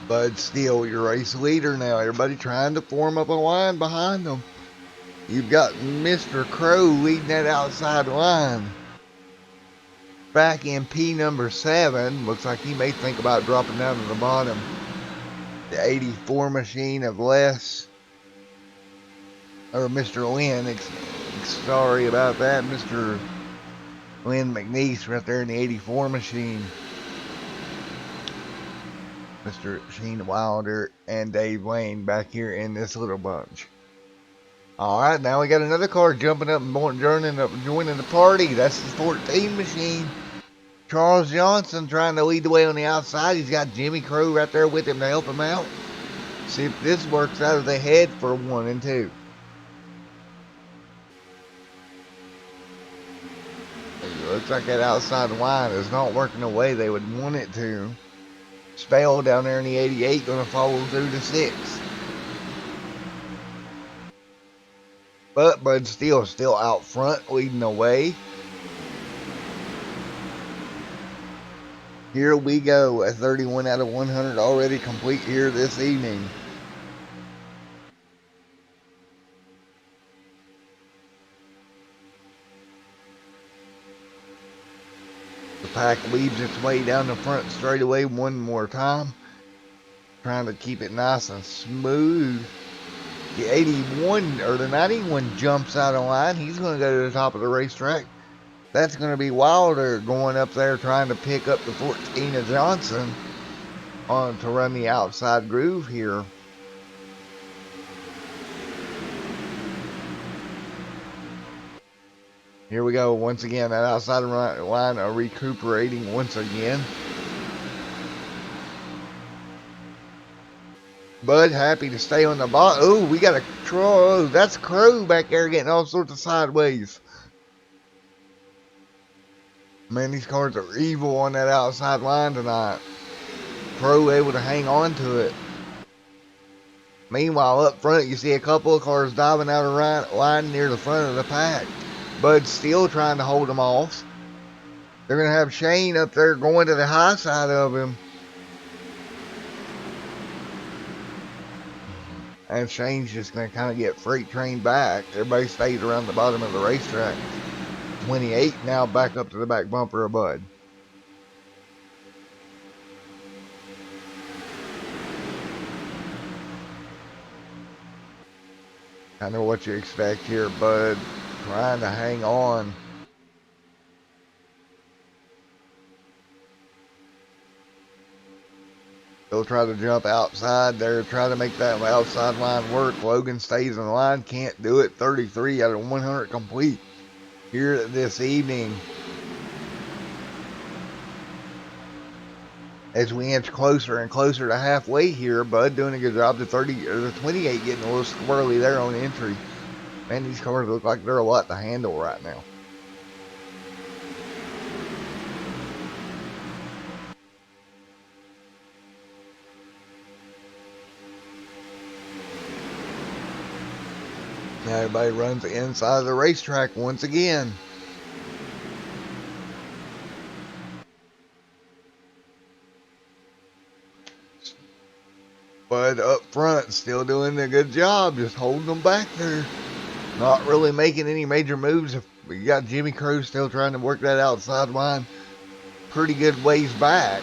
Bud Steele, your race leader now. Everybody trying to form up a line behind them. You've got Mr. Crow leading that outside line. Back in P number 7. Looks like he may think about dropping down to the bottom. The 84 machine of Les. Or Mr. Lynn. Sorry about that. Mr. Lynn McNeese right there in the 84 machine. Mr. Sheen Wilder and Dave Lane back here in this little bunch. Alright, now we got another car jumping up and joining the party. That's the 14 machine. Charles Johnson trying to lead the way on the outside. He's got Jimmy Crow right there with him to help him out. See if this works out of the head for 1 and 2. It looks like that outside line is not working the way they would want it to. Spell down there in the 88 going to follow through the 6. But Bud Steele still out front leading the way. Here we go. A 31 out of 100 already complete here this evening. The pack weaves its way down the front straightaway one more time. Trying to keep it nice and smooth. The 81 or the 91 jumps out of line. He's going to go to the top of the racetrack. That's going to be Wilder going up there trying to pick up the 14 of Johnson on to run the outside groove here. Here we go once again. That outside line recuperating once again. Bud happy to stay on the bottom. Oh, we got a Crow. That's Crow back there getting all sorts of sideways. Man, these cars are evil on that outside line tonight. Crow able to hang on to it. Meanwhile, up front, you see a couple of cars diving out of line near the front of the pack. Bud's still trying to hold them off. They're going to have Shane up there going to the high side of him. And Shane's just going to kind of get freight trained back. Everybody stays around the bottom of the racetrack. 28 now back up to the back bumper of Bud. I know what you expect here, Bud. Trying to hang on. They'll try to jump outside there, try to make that outside line work. Logan stays in the line, can't do it. 33 out of 100 complete here this evening. As we inch closer and closer to halfway here, Bud doing a good job. The 30 or the 28 getting a little squirrely there on entry. Man, these cars look like they're a lot to handle right now. Now everybody runs the inside of the racetrack once again. Bud up front still doing a good job, just holding them back there. Not really making any major moves. We got Jimmy Crow still trying to work that outside line pretty good ways back.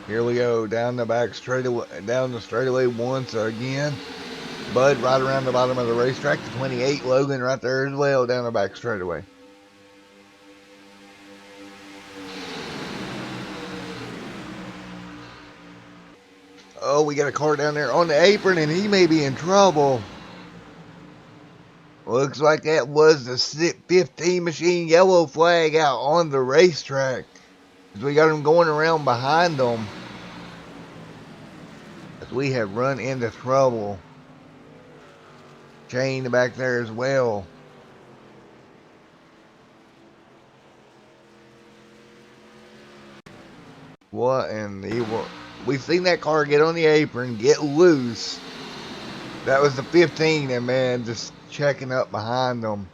Here we go down the back straightaway, down the straightaway once again. Bud right around the bottom of the racetrack. The 28 Logan right there as well down the back straightaway. Oh, we got a car down there on the apron, and he may be in trouble. Looks like that was the 15 machine yellow flag out on the racetrack. 'Cause we got them going around behind them. As we have run into trouble. Chained back there as well. What in the world? We've seen that car get on the apron, get loose. That was the 15, and man, just checking up behind them.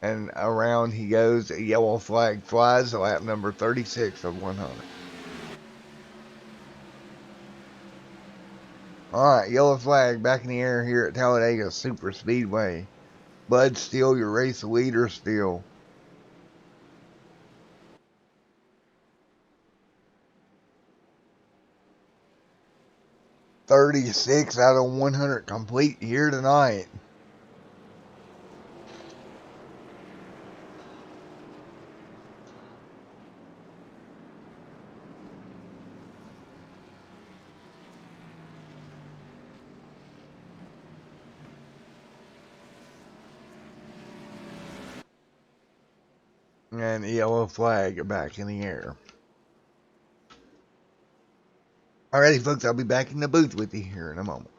And around he goes. A yellow flag flies. Lap number 36 of 100. Alright, yellow flag back in the air here at Talladega Super Speedway. Bud Steele, your race leader still. $36 out of 100 complete here tonight. And the yellow flag back in the air. Alrighty, folks, I'll be back in the booth with you here in a moment.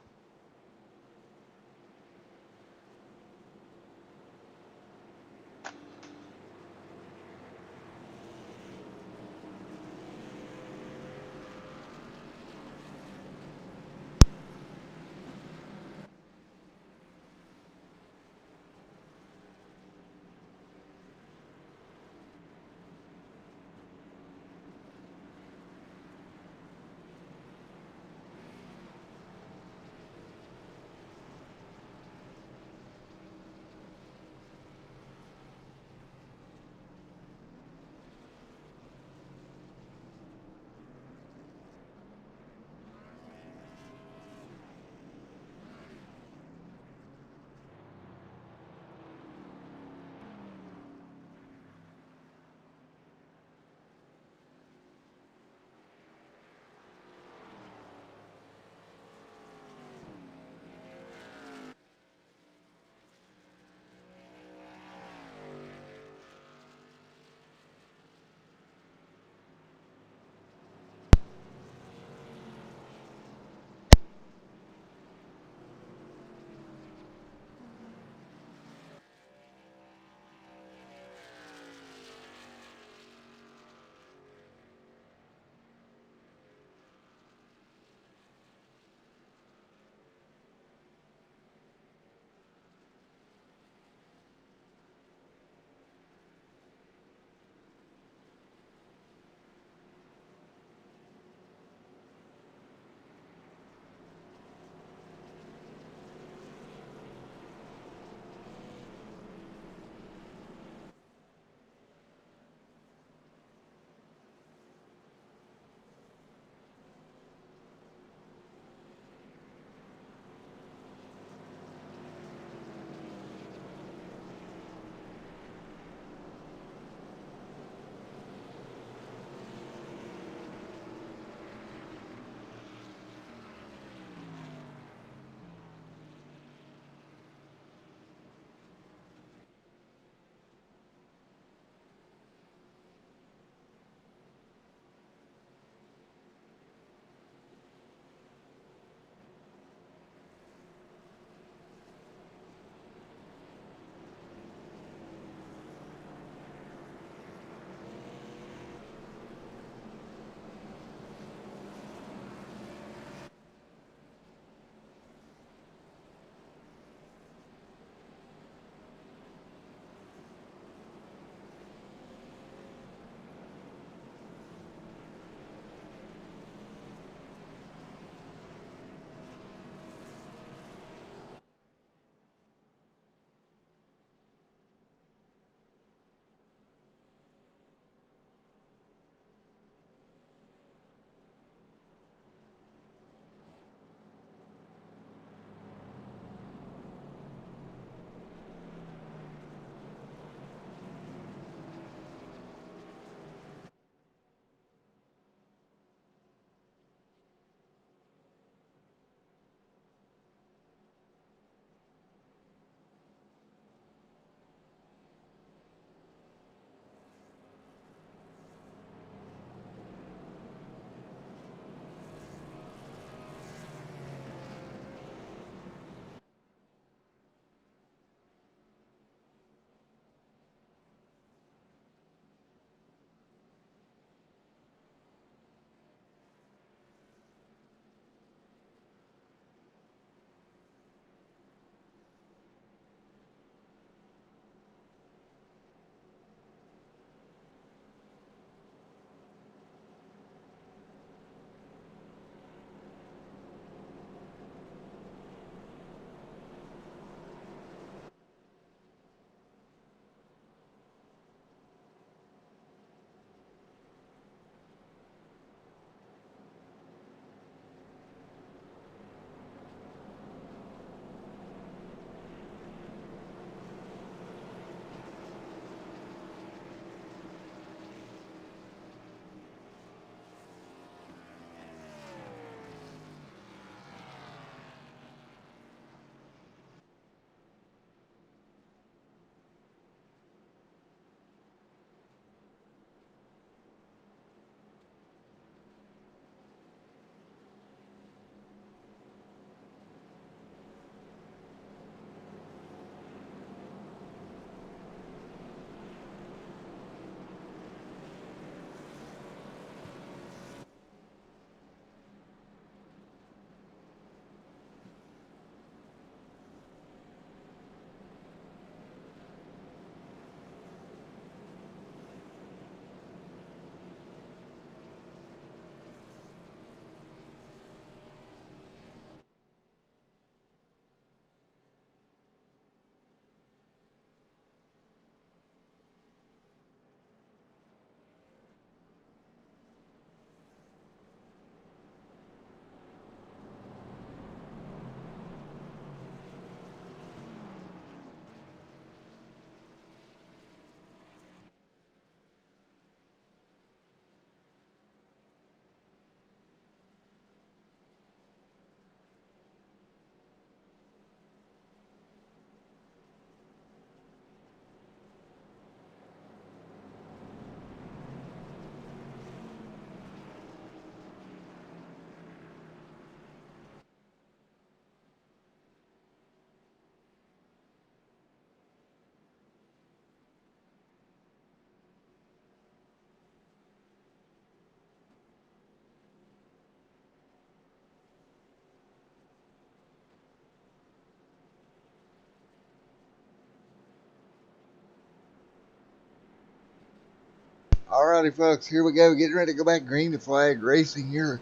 Alrighty, folks, here we go. Getting ready to go back green to flag racing here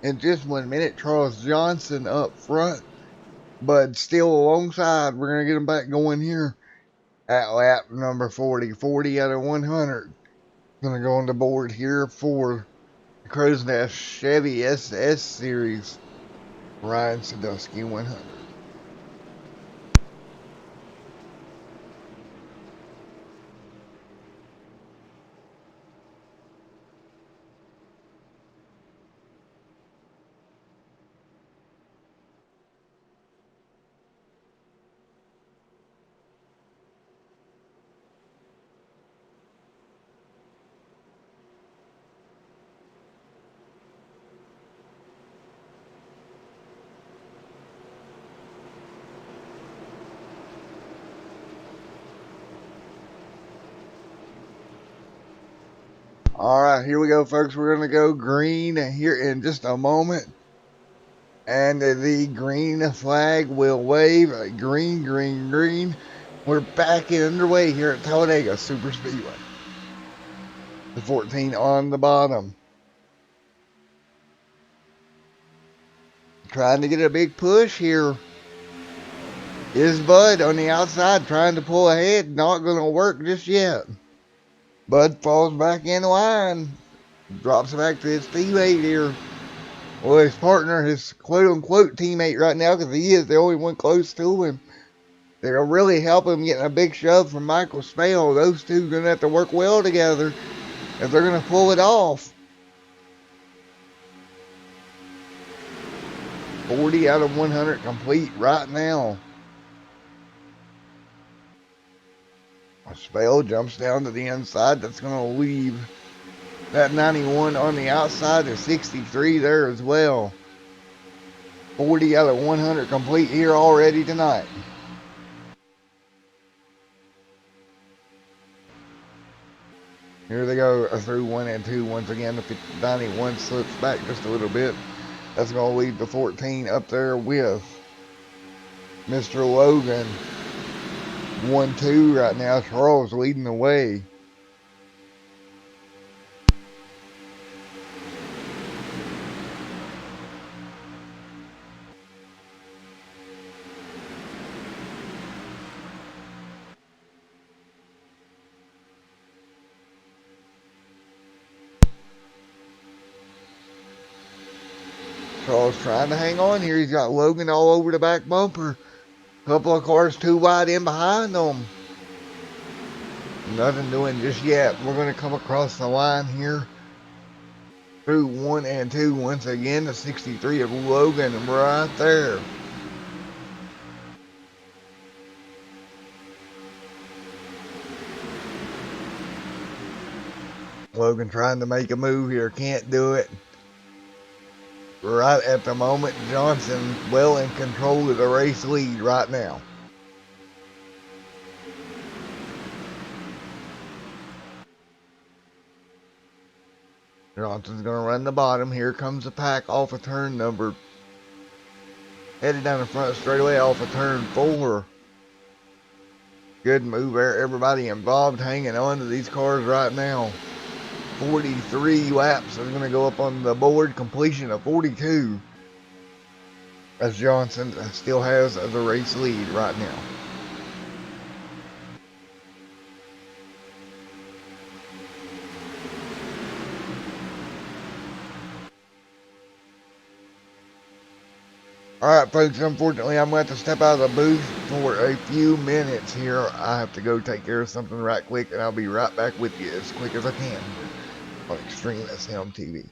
in just 1 minute. Charles Johnson up front, but still alongside. We're going to get him back going here at lap number 40. 40 out of 100. Going to go on the board here for the Crowsnest Chevy SS Series. Ryan Sadusky 100. Alright, here we go, folks. We're going to go green here in just a moment. And the green flag will wave. Green, green, green. We're back in underway here at Talladega Super Speedway. The 14 on the bottom. Trying to get a big push here. Is Bud on the outside trying to pull ahead. Not going to work just yet. Bud falls back in line. Drops back to his teammate here. Well, his partner, his quote-unquote teammate right now, because he is the only one close to him. They'll really help him getting a big shove from Michael Spale. Those two are going to have to work well together if they're going to pull it off. 40 out of 100 complete right now. Spale jumps down to the inside. That's going to leave that 91 on the outside. There's 63 there as well. 40 out of 100 complete here already tonight. Here they go through 1 and 2 once again. The 91 slips back just a little bit. That's going to leave the 14 up there with Mr. Logan. 1-2 right now. Charles leading the way. Charles trying to hang on here. He's got Logan all over the back bumper. Couple of cars too wide in behind them. Nothing doing just yet. We're going to come across the line here through 1 and 2 once again. The 63 of Logan right there. Logan trying to make a move here. Can't do it. Right at the moment, Johnson well in control of the race lead right now. Johnson's going to run the bottom. Here comes the pack off of turn number. Headed down the front straightaway off of turn 4. Good move there. Everybody involved hanging on to these cars right now. 43 laps is going to go up on the board. Completion of 42. As Johnson still has the race lead right now. Alright folks, unfortunately I'm going to have to step out of the booth for a few minutes here. I have to go take care of something right quick and I'll be right back with you as quick as I can on Extreme SM TV.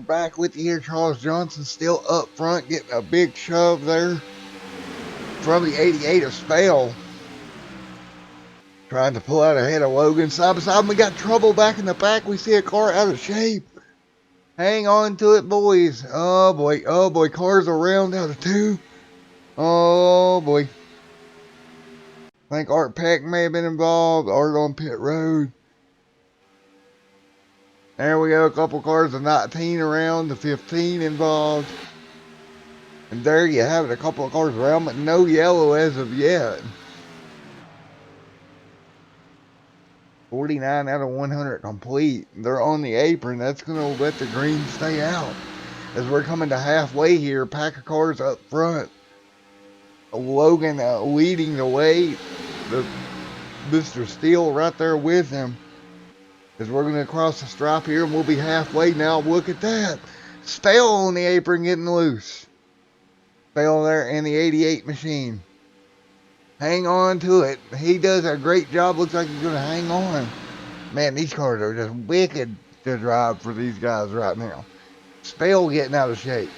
back with you here. Charles Johnson still up front, getting a big shove there from the 88 of Spell. Trying to pull out ahead of Logan. Side by side, we got trouble back in the back. We see a car out of shape. Hang on to it, boys. Oh boy, cars around out of 2. Oh boy. I think Art Peck may have been involved. Art on pit road. There we go, a couple cars of 19 around, the 15 involved. And there you have it, a couple of cars around, but no yellow as of yet. 49 out of 100 complete. They're on the apron. That's going to let the green stay out. As we're coming to halfway here, pack of cars up front. Logan leading the way. Mr. Steele right there with him. As we're going to cross the stripe here, and we'll be halfway now. Look at that. Spell on the apron getting loose. Spell there in the 88 machine. Hang on to it. He does a great job. Looks like he's going to hang on. Man, these cars are just wicked to drive for these guys right now. Spell getting out of shape.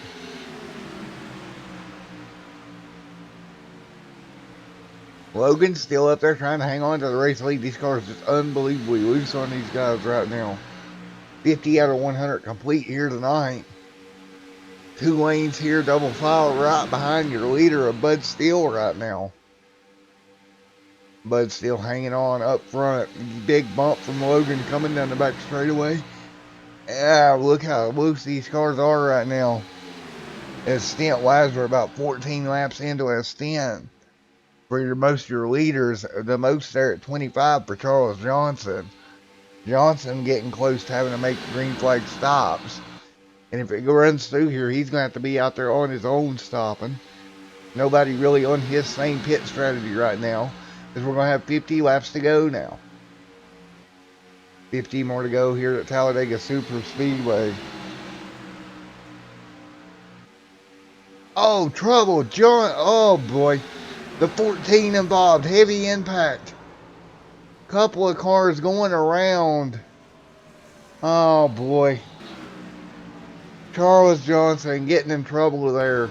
Logan's still up there trying to hang on to the race lead. These cars are just unbelievably loose on these guys right now. 50 out of 100 complete here tonight. 2 lanes here, double file right behind your leader of Bud Steele right now. Bud Steele hanging on up front. Big bump from Logan coming down the back straightaway. Yeah, look how loose these cars are right now. As stint wise, we're about 14 laps into a stint. For most of your leaders, the most there at 25 for Charles Johnson. Johnson getting close to having to make green flag stops. And if it runs through here, he's going to have to be out there on his own stopping. Nobody really on his same pit strategy right now. Because we're going to have 50 laps to go now. 50 more to go here at Talladega Super Speedway. Oh, trouble, John. Oh, boy. The 14 involved. Heavy impact. Couple of cars going around. Oh, boy. Charles Johnson getting in trouble there.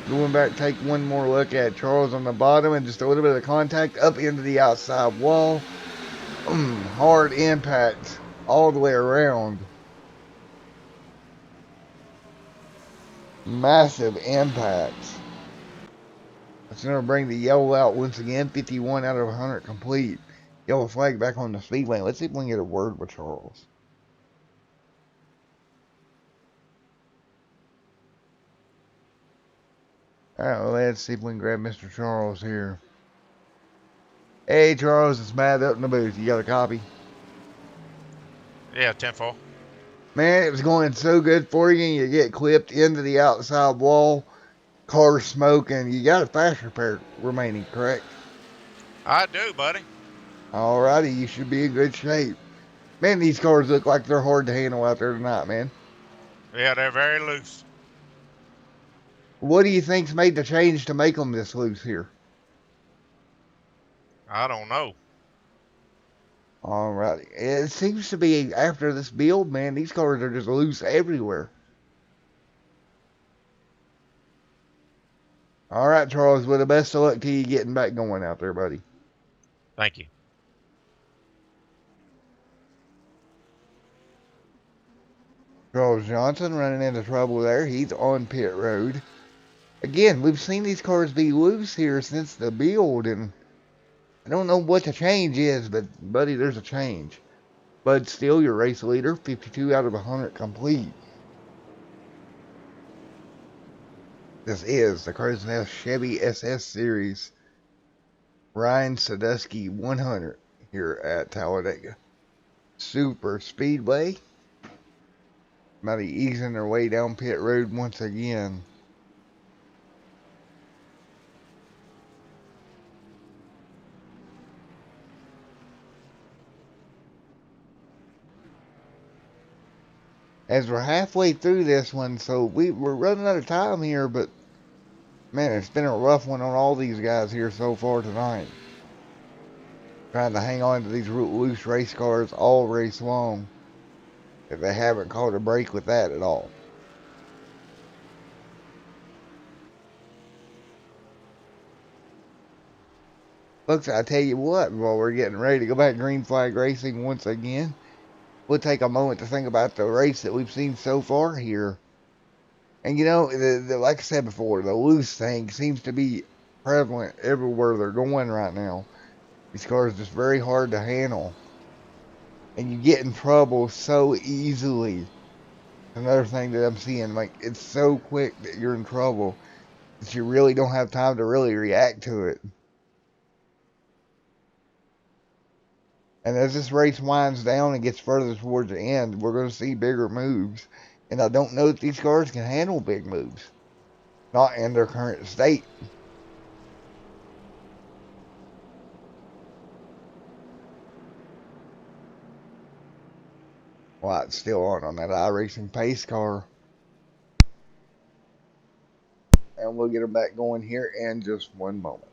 Going back, take one more look at Charles on the bottom and just a little bit of contact up into the outside wall. Hard impact all the way around. Massive impact. That's going to bring the yellow out once again. 51 out of 100 complete. Yellow flag back on the speedway. Let's see if we can get a word with Charles. Alright, let's see if we can grab Mr. Charles here. Hey Charles, it's Matt up in the booth. You got a copy? Yeah, 10-4. Man, it was going so good for you. You get clipped into the outside wall. Car smoking. You got a fast repair remaining, correct? I do, buddy. Alrighty, you should be in good shape. Man, these cars look like they're hard to handle out there tonight, man. Yeah, they're very loose. What do you think's made the change to make them this loose here? I don't know. Alrighty. It seems to be after this build, man, these cars are just loose everywhere. Alright, Charles, well, the best of luck to you getting back going out there, buddy. Thank you. Charles Johnson running into trouble there. He's on pit road. Again, we've seen these cars be loose here since the build, and I don't know what the change is, but, buddy, there's a change. Bud Steele, your race leader, 52 out of 100 complete. This is the Crowsnest Chevy SS Series. Ryan Sadusky 100 here at Talladega Super Speedway. Somebody easing their way down pit road once again. As we're halfway through this one, so we're running out of time here, but man, it's been a rough one on all these guys here so far tonight. Trying to hang on to these loose race cars all race long. If they haven't caught a break with that at all. Folks, I tell you what, while we're getting ready to go back green flag racing once again, we'll take a moment to think about the race that we've seen so far here. And you know, like I said before, the loose thing seems to be prevalent everywhere they're going right now. These cars are just very hard to handle. And you get in trouble so easily. Another thing that I'm seeing, like, it's so quick that you're in trouble that you really don't have time to really react to it. And as this race winds down and gets further towards the end, we're going to see bigger moves. And I don't know that these cars can handle big moves. Not in their current state. Light's still on that iRacing pace car. And we'll get them back going here in just one moment.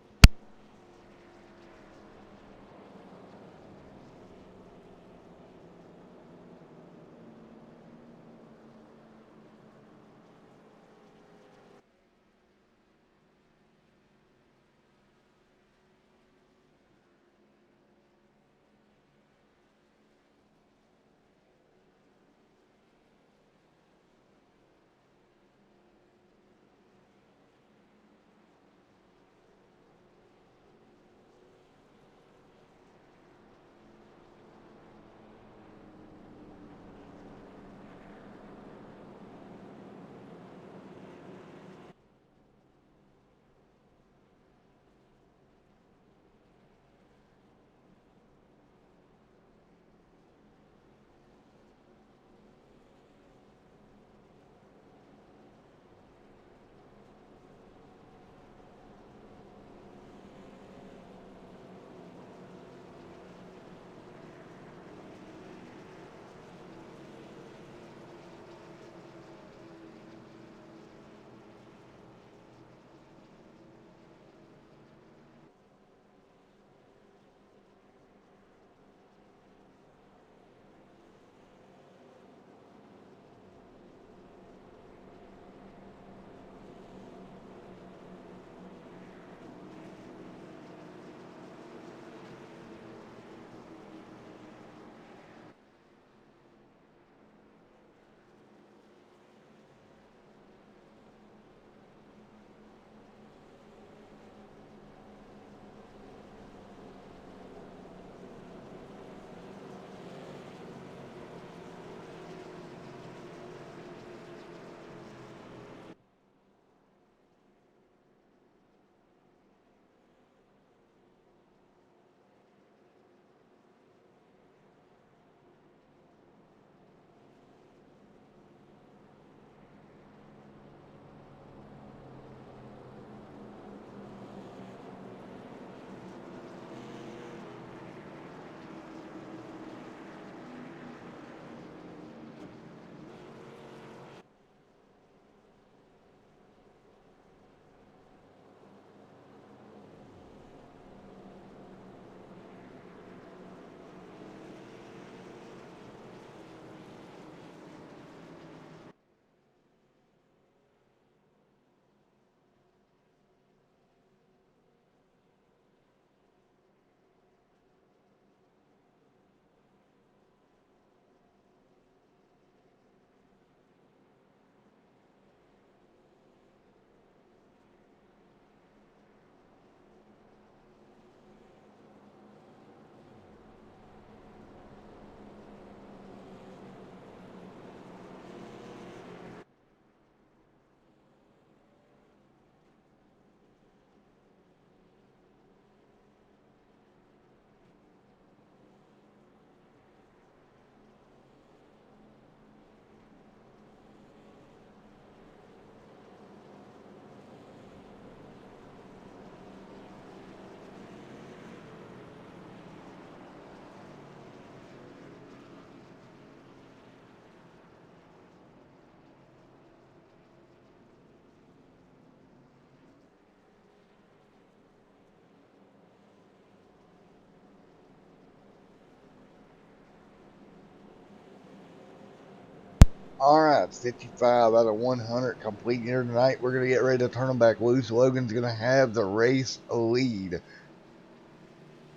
Alright, 55 out of 100 complete here tonight. We're going to get ready to turn them back loose. Logan's going to have the race lead.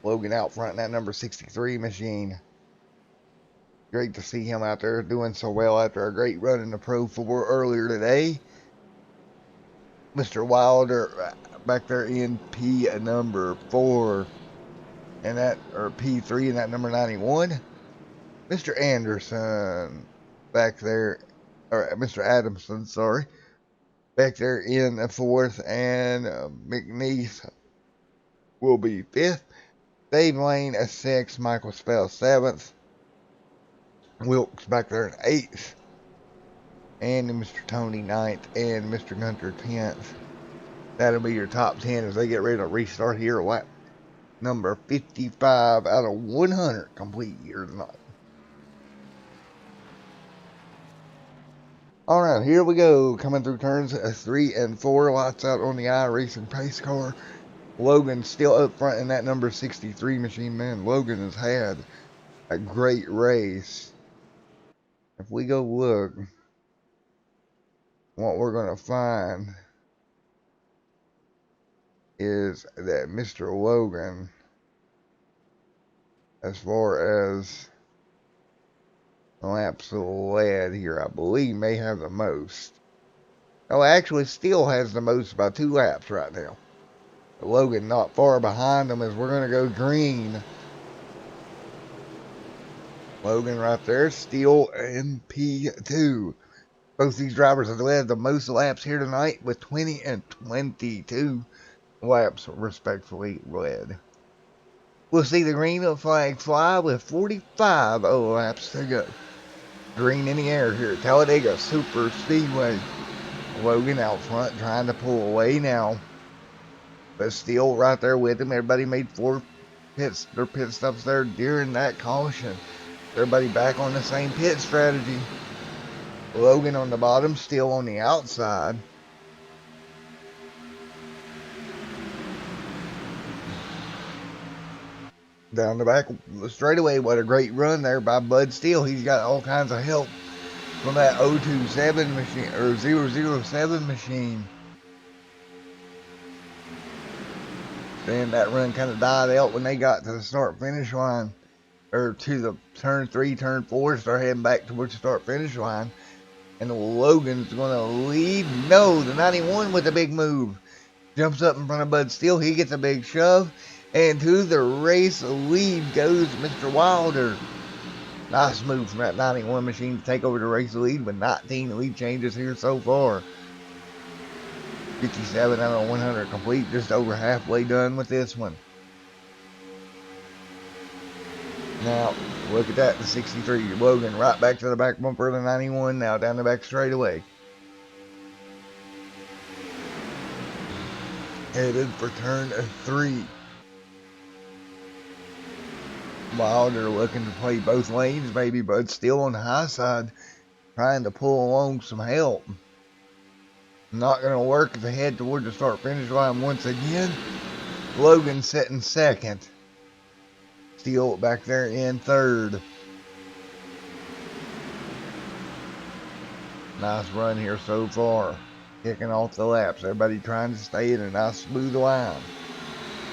Logan out front in that number 63 machine. Great to see him out there doing so well after a great run in the Pro 4 earlier today. Mr. Wilder back there in P number 4 and that, or P3 in that number 91. Mr. Anderson back there, or Mr. Adamson, sorry, back there in the 4th, and McNeese will be 5th. Dave Lane at 6th, Michael Spell 7th, Wilkes back there in 8th, and Mr. Tony 9th, and Mr. Gunter 10th. That'll be your top 10 as they get ready to restart here. Lap number 55 out of 100 complete here tonight. Alright, here we go. Coming through turns 3 and 4. Lights out on the iRacing pace car. Logan still up front in that number 63 machine. Man, Logan has had a great race. If we go look, what we're going to find is that Mr. Logan, as far as laps led here, I believe may have the most. Oh, actually still has the most by 2 laps right now. But Logan not far behind him as we're going to go green. Logan right there, still in P2. Both these drivers have led the most laps here tonight with 20 and 22 laps respectfully led. We'll see the green flag fly with 45 laps to go. Green in the air here at Talladega Super Speedway. Logan out front trying to pull away now, but still right there with him. Everybody made 4 pit stops there during that caution. Everybody back on the same pit strategy. Logan on the bottom, still on the outside. Down the back straightaway, what a great run there by Bud Steele. He's got all kinds of help from that 027 machine, or 007 machine. Then that run kind of died out when they got to the start-finish line, or to the turn 3, turn 4, start heading back towards the start-finish line. And Logan's going to lead. No, the 91 with a big move. Jumps up in front of Bud Steele. He gets a big shove. And to the race lead goes Mr. Wilder. Nice move from that 91 machine to take over the race lead with 19 lead changes here so far. 57 out of 100 complete. Just over halfway done with this one. Now, look at that, the 63. Logan right back to the back bumper of the 91 now, down the back straightaway. Headed for turn 3. Wilder looking to play both lanes, maybe, but still on the high side, trying to pull along some help. Not going to work as they head toward the start-finish line once again. Logan sitting second. Steele back there in third. Nice run here so far. Kicking off the laps. Everybody trying to stay in a nice smooth line.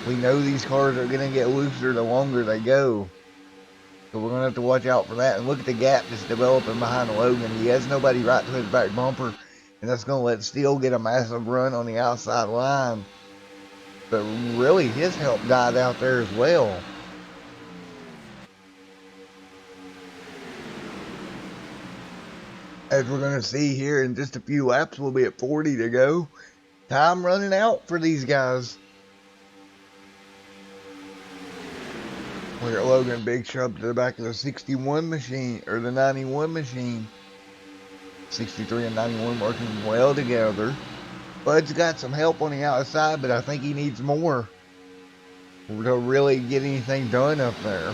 We know these cars are going to get looser the longer they go. So we're going to have to watch out for that. And look at the gap that's developing behind Logan. He has nobody right to his back bumper. And that's going to let Steele get a massive run on the outside line. But really, his help died out there as well. As we're going to see here in just a few laps, we'll be at 40 to go. Time running out for these guys. Look at Logan, big shove to the back of the 61 machine, or the 91 machine. 63 and 91 working well together. Bud's got some help on the outside, but I think he needs more to really get anything done up there.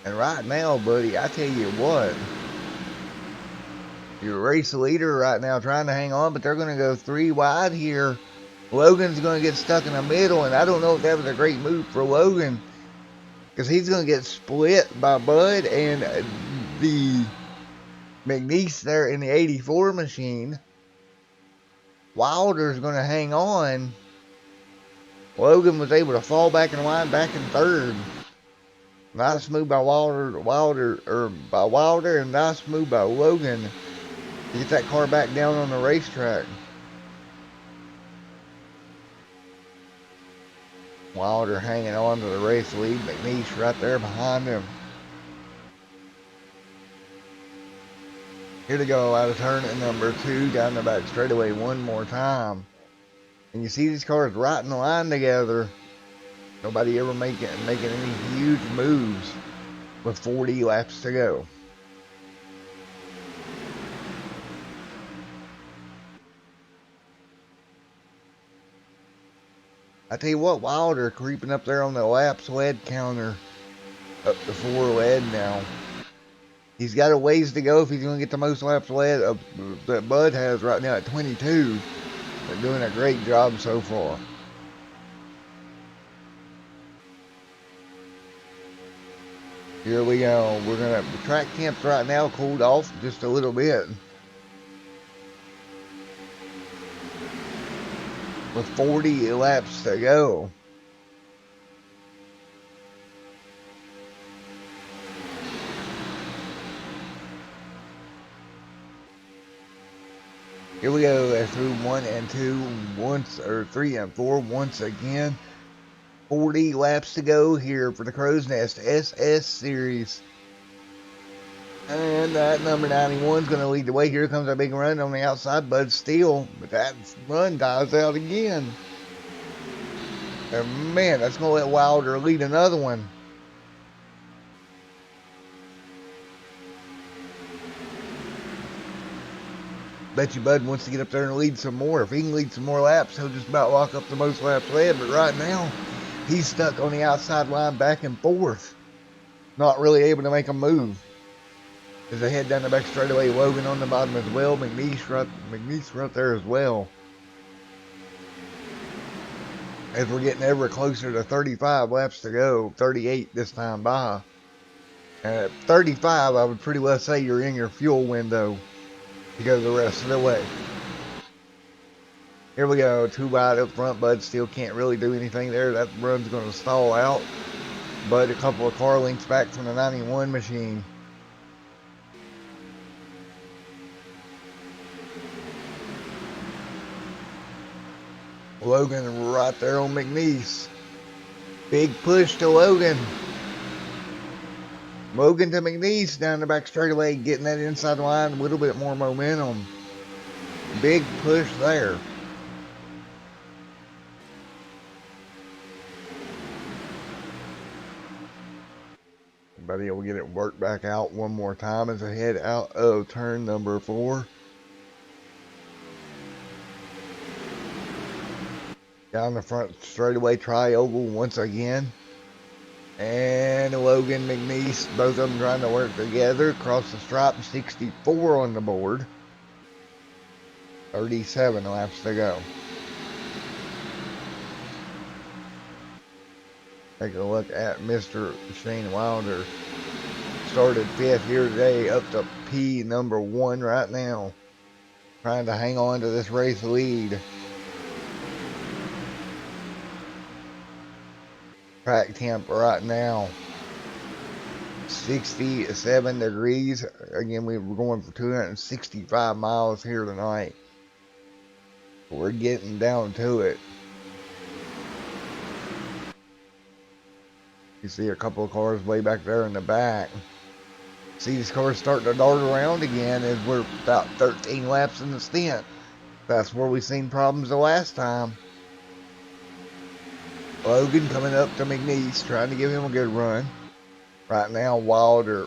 And right now, buddy, I tell you what, your race leader right now trying to hang on, but they're going to go 3 wide here. Logan's going to get stuck in the middle, and I don't know if that was a great move for Logan. because he's going to get split by Bud and the McNeese there in the 84 machine. Wilder's going to hang on. Logan was able to fall back in line back in third. Nice move by Wilder, and nice move by Logan to get that car back down on the racetrack. Wilder hanging on to the race lead. McNeese right there behind him. Here to go out of turn at number 2 down the back straightaway one more time. And you see these cars right in the line together. Nobody ever making any huge moves with 40 laps to go. I tell you what, Wilder creeping up there on the laps led counter, up to 4 led now. He's got a ways to go if he's going to get the most laps led that Bud has right now at 22. They're doing a great job so far. Here we go. The track temps right now cooled off just a little bit. With 40 laps to go. Here we go through 1 and 2 once, or 3 and 4 once again. 40 laps to go here for the Crowsnest SS Series. And that number 91 is going to lead the way. Here comes our big run on the outside, Bud Steele. But that run dies out again. And man, that's going to let Wilder lead another one. Bet you Bud wants to get up there and lead some more. If he can lead some more laps, he'll just about lock up the most laps led. But right now, he's stuck on the outside line back and forth. Not really able to make a move. As they head down the back straightaway, Logan on the bottom as well. McNeese right there as well. As we're getting ever closer to 35 laps to go. 38 this time by. At 35, I would pretty well say you're in your fuel window to go the rest of the way. Here we go, 2 wide up front. Bud still can't really do anything there. That run's going to stall out. Bud a couple of car lengths back from the 91 machine. Logan right there on McNeese. Big push to Logan. Logan to McNeese down the back straightaway, getting that inside line, a little bit more momentum. Big push there. Everybody will get it worked back out one more time as they head out of turn number 4. Down the front straightaway tri-oval once again. And Logan, McNeese, both of them trying to work together. Across the stripe, 64 on the board. 37 laps to go. Take a look at Mr. Shane Wilder. Started 5th here today, up to P number 1 right now. Trying to hang on to this race lead. Track temp right now, 67 degrees. Again, we were going for 265 miles here tonight. We're getting down to it. You see a couple of cars way back there in the back. See these cars starting to dart around again as we're about 13 laps in the stint. That's where we seen problems the last time. Logan coming up to McNeese, trying to give him a good run. Right now, Wilder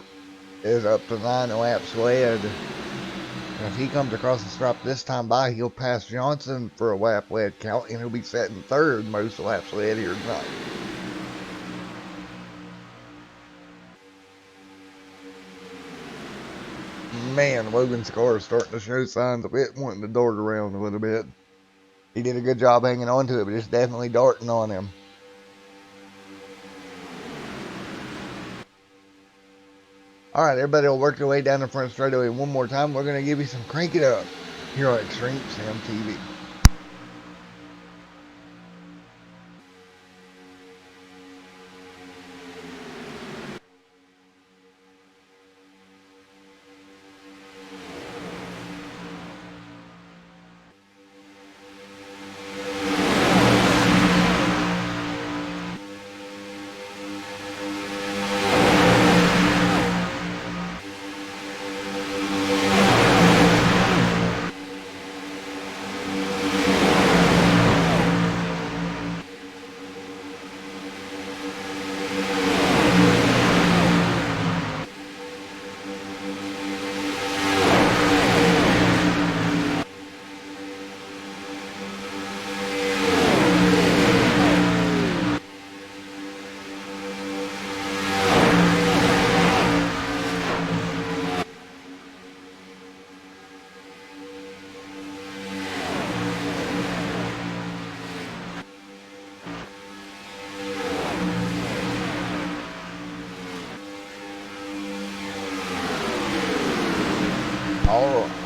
is up to 9 laps led. And if he comes across the stripe this time by, he'll pass Johnson for a lap led count, and he'll be setting 3rd most laps led here tonight. Man, Logan's car is starting to show signs of it wanting to dart around a little bit. He did a good job hanging on to it, but it's definitely darting on him. All right, everybody will work their way down the front straightaway one more time. We're going to give you some Crank It Up here on Extreme Sam TV.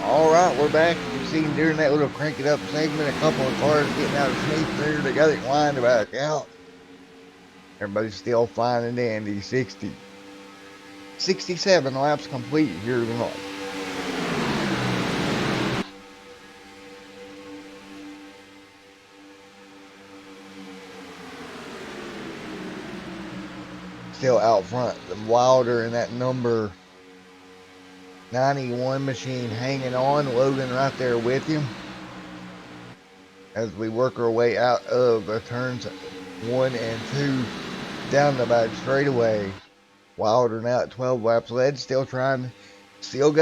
All right, we're back. You've seen during that little Crank It Up segment, a couple of cars getting out of sneak there. They got it lined back out. Everybody's still fine and dandy. 67 laps complete here tonight. Still out front, the Wilder and that number 91 machine hanging on. Logan right there with him as we work our way out of turns 1 and 2 down the back straightaway. Wilder now at 12 laps led, still got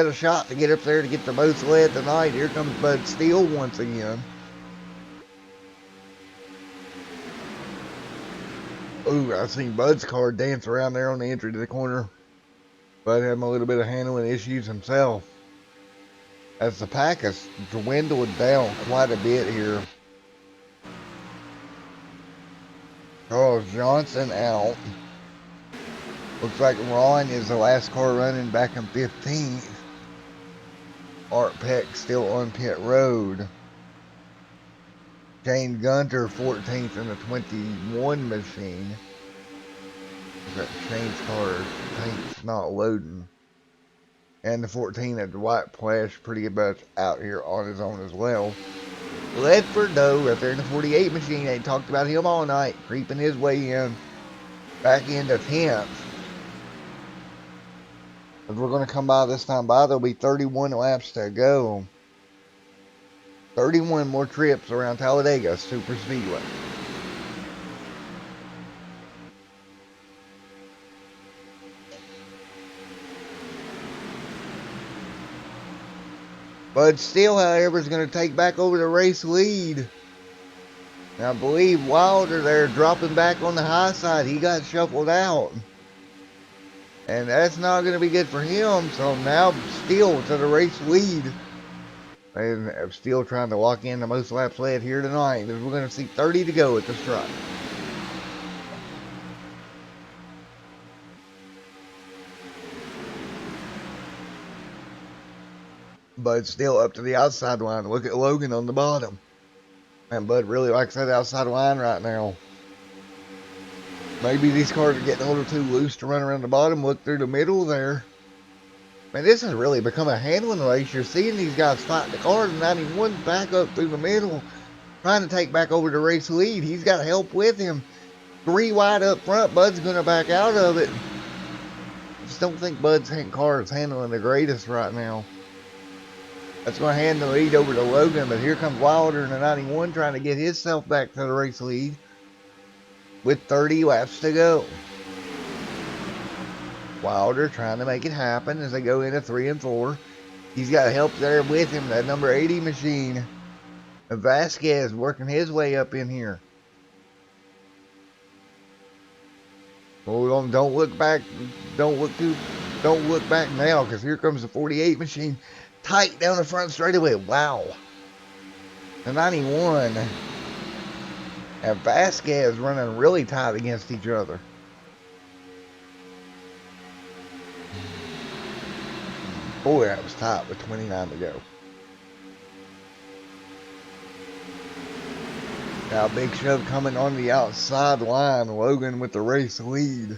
a shot to get up there to get the most lead tonight. Here comes Bud Steele once again. Ooh, I seen Bud's car dance around there on the entry to the corner. Bud having a little bit of handling issues himself, as the pack has dwindled down quite a bit here. Charles Johnson out. Looks like Ron is the last car running back in 15th. Art Peck still on pit road. Shane Gunter 14th in the 21 machine. That Shane's car tank's not loading. And the 14 at Dwight Plash pretty much out here on his own as well. Ledford though, right there in the 48 machine, they talked about him all night, creeping his way in, back into 10th. As we're going to come by this time by, there'll be 31 laps to go. 31 more trips around Talladega Super Speedway. Bud Steele, however, is going to take back over the race lead. And I believe Wilder there dropping back on the high side. He got shuffled out. And that's not going to be good for him. So now Steele to the race lead. And Steele trying to lock in the most laps led here tonight. We're going to see 30 to go at the stripe. Bud still up to the outside line. Look at Logan on the bottom. And Bud really likes that outside line right now. Maybe these cars are getting a little too loose to run around the bottom. Look through the middle there. Man, this has really become a handling race. You're seeing these guys fight the cars. 91 back up through the middle, trying to take back over the race lead. He's got help with him. 3 wide up front. Bud's going to back out of it. I just don't think Bud's car is handling the greatest right now. That's going to hand the lead over to Logan, but here comes Wilder in the 91 trying to get himself back to the race lead with 30 laps to go. Wilder trying to make it happen as they go into 3 and 4. He's got help there with him, that number 80 machine. And Vasquez working his way up in here. Oh, don't look back. Don't look back now, because here comes the 48 machine. Tight down the front straightaway. Wow. The 91 and Vasquez running really tight against each other. Boy, that was tight with 29 to go. Now, Big Shove coming on the outside line. Logan with the race lead.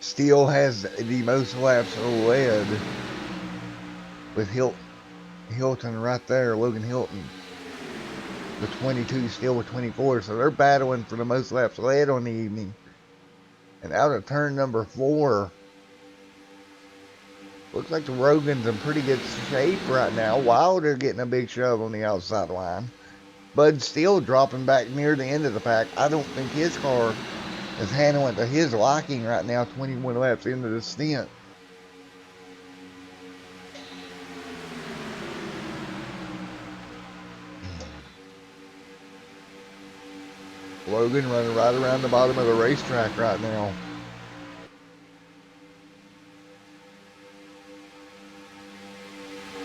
Still has the most laps led with Hilton right there. Logan Hilton. The 22 still with 24. So they're battling for the most laps led on the evening. And out of turn number 4. Looks like the Rogan's in pretty good shape right now. Wilder getting a big shove on the outside line. Bud still dropping back near the end of the pack. I don't think his car is handling to his liking right now, 21 laps into the stint. Logan running right around the bottom of the racetrack right now.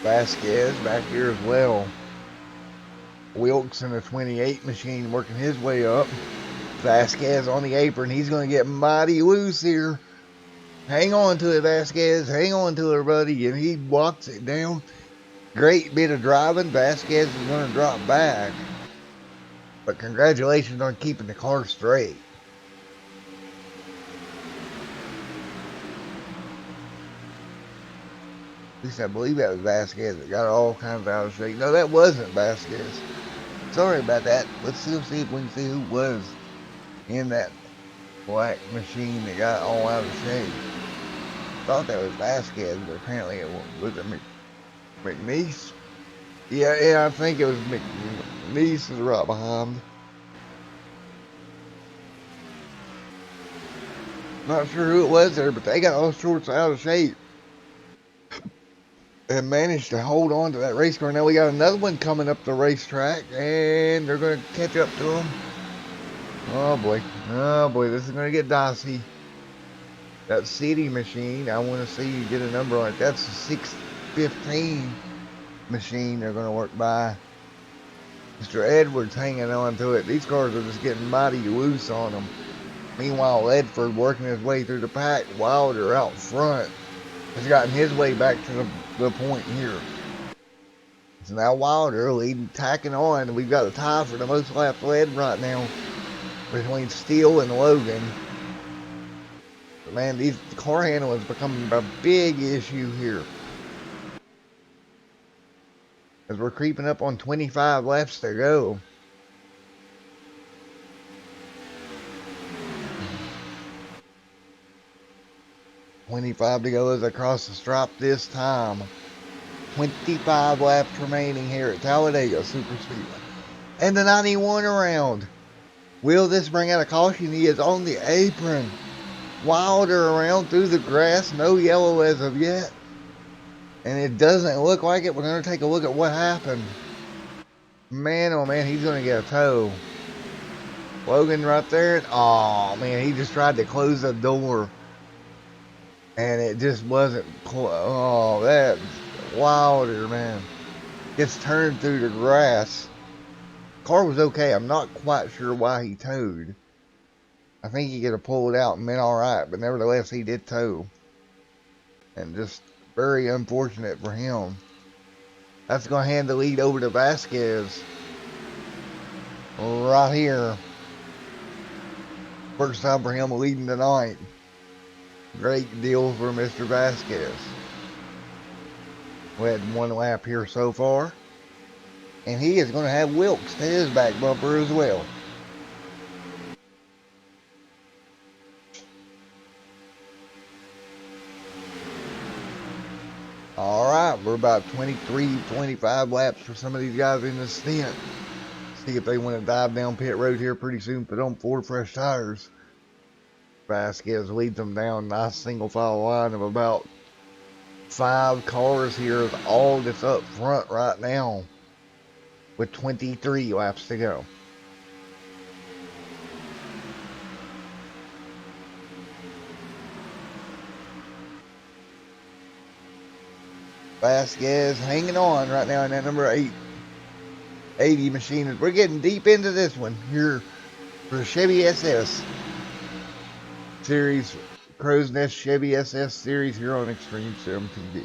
Vasquez back here as well. Wilkes in the 28 machine working his way up. Vasquez on the apron. He's going to get mighty loose here. Hang on to it, Vasquez. Hang on to it, buddy. And he walks it down. Great bit of driving. Vasquez is going to drop back. But congratulations on keeping the car straight. At least I believe that was Vasquez that got all kinds out of shape. No, that wasn't Vasquez. Sorry about that. Let's still see if we can see who was in that black machine that got all out of shape. Thought that was Vasquez, but apparently it was McNeese. Yeah, I think it was McNeese is right behind. Not sure who it was there, but they got all sorts out of shape. And managed to hold on to that race car. Now we got another one coming up the racetrack, and they're going to catch up to them. Oh boy, this is going to get dicey. That city machine, I want to see you get a number on it. That's a 615 machine they're going to work by. Mr. Edwards hanging on to it. These cars are just getting mighty loose on them. Meanwhile, Edford working his way through the pack. Wilder out front has gotten his way back to the point here. So now Wilder leading, tacking on. We've got a tie for the most laps led right now between Steele and Logan. But man, the car handling is becoming a big issue here. As we're creeping up on 25 laps to go. $25 to go as I cross the stripe this time. 25 laps remaining here at Talladega Super Speedway. And the 91 around. Will this bring out a caution? He is on the apron. Wilder around through the grass. No yellow as of yet. And it doesn't look like it. We're going to take a look at what happened. Man, oh man, he's going to get a tow. Logan right there. Oh man, he just tried to close the door. And it just wasn't oh, that's Wilder, man. Gets turned through the grass. Car was okay. I'm not quite sure why he towed. I think he could have pulled it out and been alright, but nevertheless, he did tow. And just very unfortunate for him. That's going to hand the lead over to Vasquez. Right here. First time for him leading tonight. Great deal for Mr. Vasquez. We had one lap here so far. And he is going to have Wilkes to his back bumper as well. Alright, we're about 23, 25 laps for some of these guys in the stint. See if they want to dive down pit road here pretty soon. Put on 4 fresh tires. Vasquez leads them down. Nice single file line of about 5 cars here. All that's up front right now. With 23 laps to go. Vasquez hanging on right now in that number 80 machine. We're getting deep into this one here for the Chevy SS Series, Crowsnest Chevy SS Series here on Extreme Sim TV.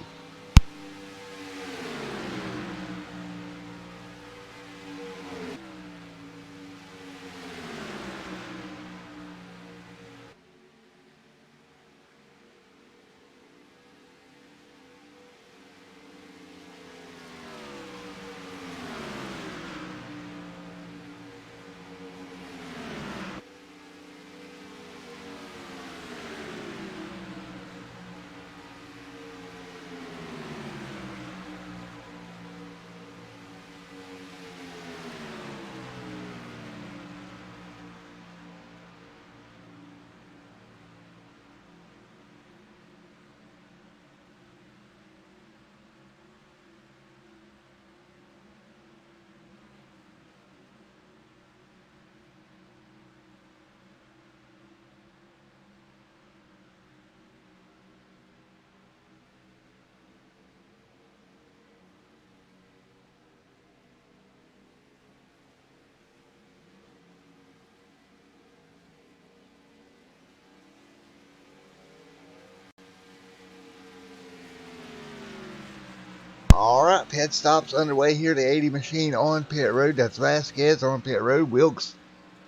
Alright, pit stops underway here. The 80 machine on pit road. That's Vasquez on pit road. Wilkes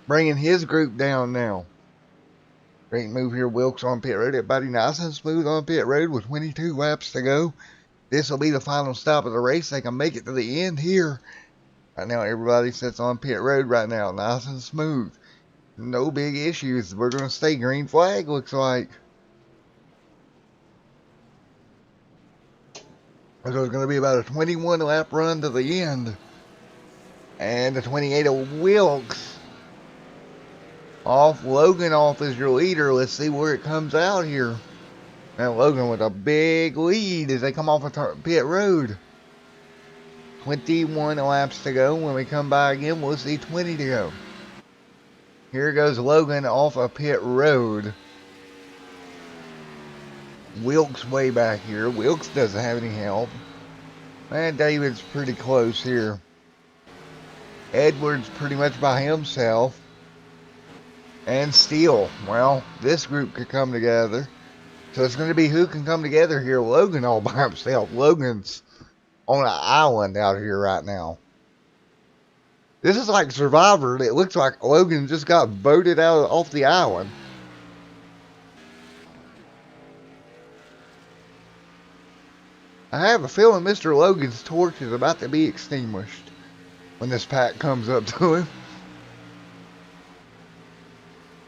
bringing his group down now. Great move here. Wilkes on pit road. Everybody nice and smooth on pit road with 22 laps to go. This will be the final stop of the race. They can make it to the end here. Right now, everybody sits on pit road right now. Nice and smooth. No big issues. We're going to stay green flag, looks like. So it's going to be about a 21 lap run to the end. And the 28 of Wilkes off. Logan off as your leader. Let's see where it comes out here. Now Logan with a big lead as they come off of pit road. 21 laps to go. When we come by again, we'll see 20 to go. Here goes Logan off of pit road. Wilkes way back here. Wilkes doesn't have any help. And David's pretty close here. Edwards pretty much by himself. And Steele. Well, this group could come together. So it's going to be who can come together here. Logan all by himself. Logan's on an island out here right now. This is like Survivor. It looks like Logan just got voted out off the island. I have a feeling Mr. Logan's torch is about to be extinguished when this pack comes up to him.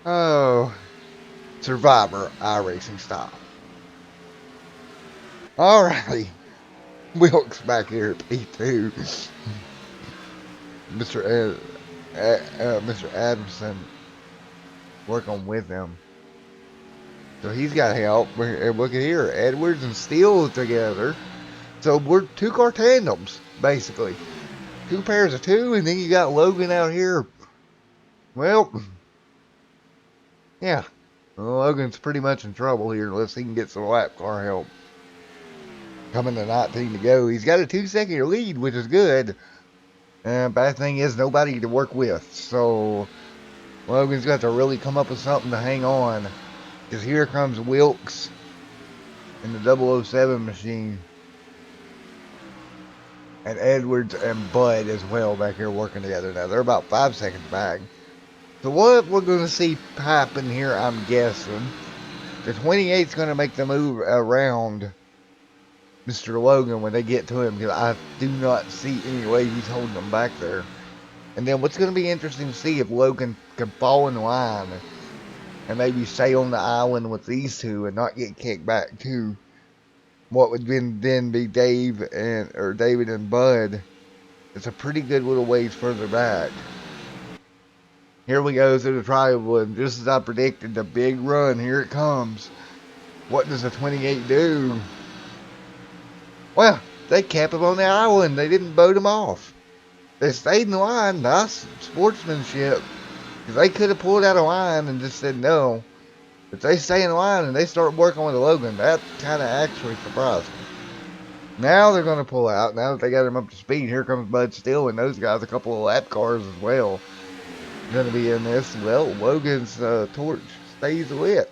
Oh, Survivor iRacing style. Alrighty. Wilkes back here at P2. Mr. Adamson working with him. So he's got help. Look at here. Edwards and Steele together. So we're two-car tandems, basically. Two pairs of two, and then you got Logan out here. Well, yeah. Well, Logan's pretty much in trouble here unless he can get some lap car help. Coming to 19 to go. He's got a 2-second lead, which is good. Bad thing is nobody to work with. So Logan's got to really come up with something to hang on. Because here comes Wilkes in the 007 machine. And Edwards and Bud as well back here working together now. They're about 5 seconds back. So what we're going to see happen here, I'm guessing, the 28's going to make the move around Mr. Logan when they get to him, because I do not see any way he's holding them back there. And then what's going to be interesting to see if Logan can fall in line and maybe stay on the island with these two and not get kicked back to what would then be David and Bud. It's a pretty good little ways further back. Here we go through the tribal, and just as I predicted, the big run, here it comes. What does the 28 do? Well, they kept him on the island. They didn't boat him off. They stayed in the line. Nice sportsmanship. Because they could have pulled out a line and just said no. But they stay in the line and they start working with Logan. That kind of actually surprised me. Now they're going to pull out. Now that they got him up to speed, here comes Bud Steele and those guys, a couple of lap cars as well, going to be in this. Well, Logan's torch stays lit.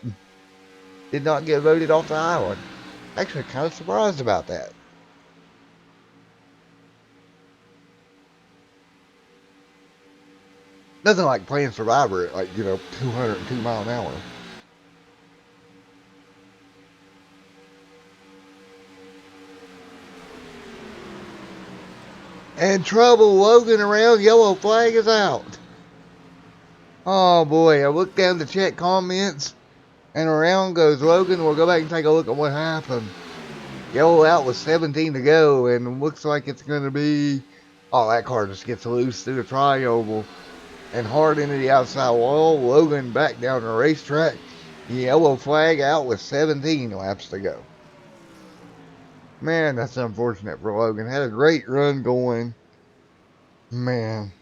Did not get voted off the island. Actually, kind of surprised about that. Nothing like playing Survivor at 202 miles an hour. And trouble, Logan around, yellow flag is out. Oh boy, I looked down to check comments, and around goes Logan. We'll go back and take a look at what happened. Yellow out with 17 to go, and looks like it's going to be... Oh, that car just gets loose through the tri-oval and hard into the outside wall. Logan back down the racetrack. Yellow flag out with 17 laps to go. Man, that's unfortunate for Logan. Had a great run going. Man.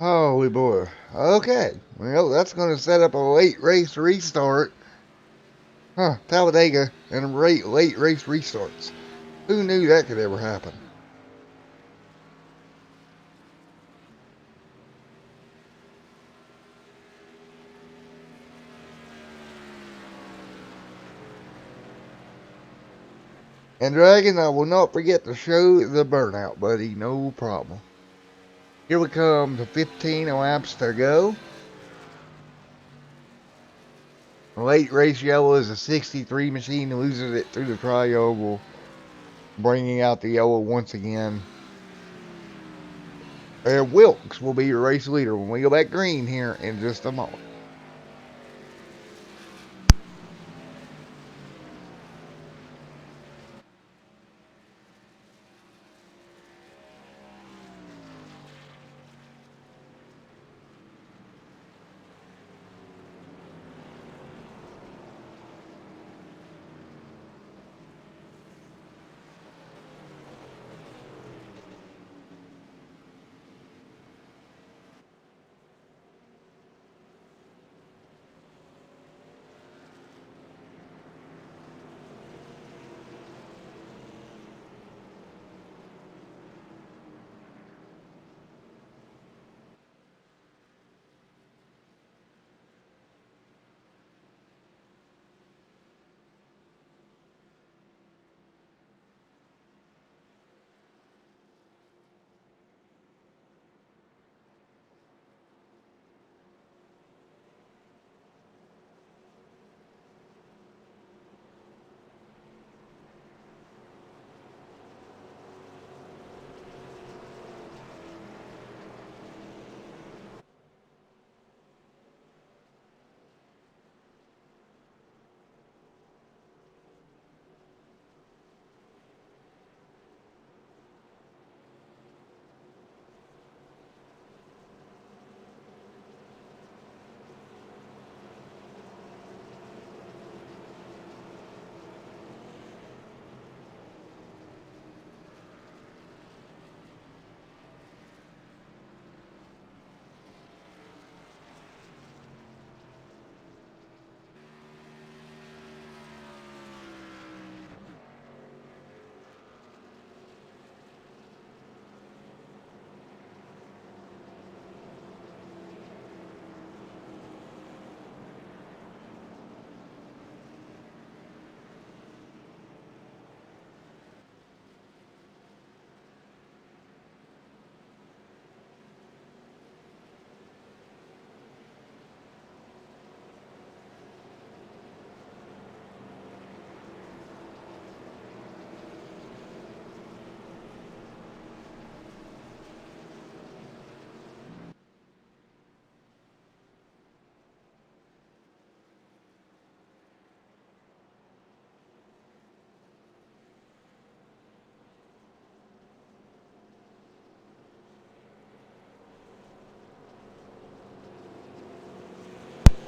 Holy boy. Okay. Well, that's going to set up a late race restart. Talladega and late race restarts. Who knew that could ever happen? And Dragon, I will not forget to show the burnout, buddy. No problem. Here we come to 15 laps to go. Late race yellow is a 63 machine, loses it through the tri-oval, bringing out the yellow once again. And Wilkes will be your race leader when we go back green here in just a moment.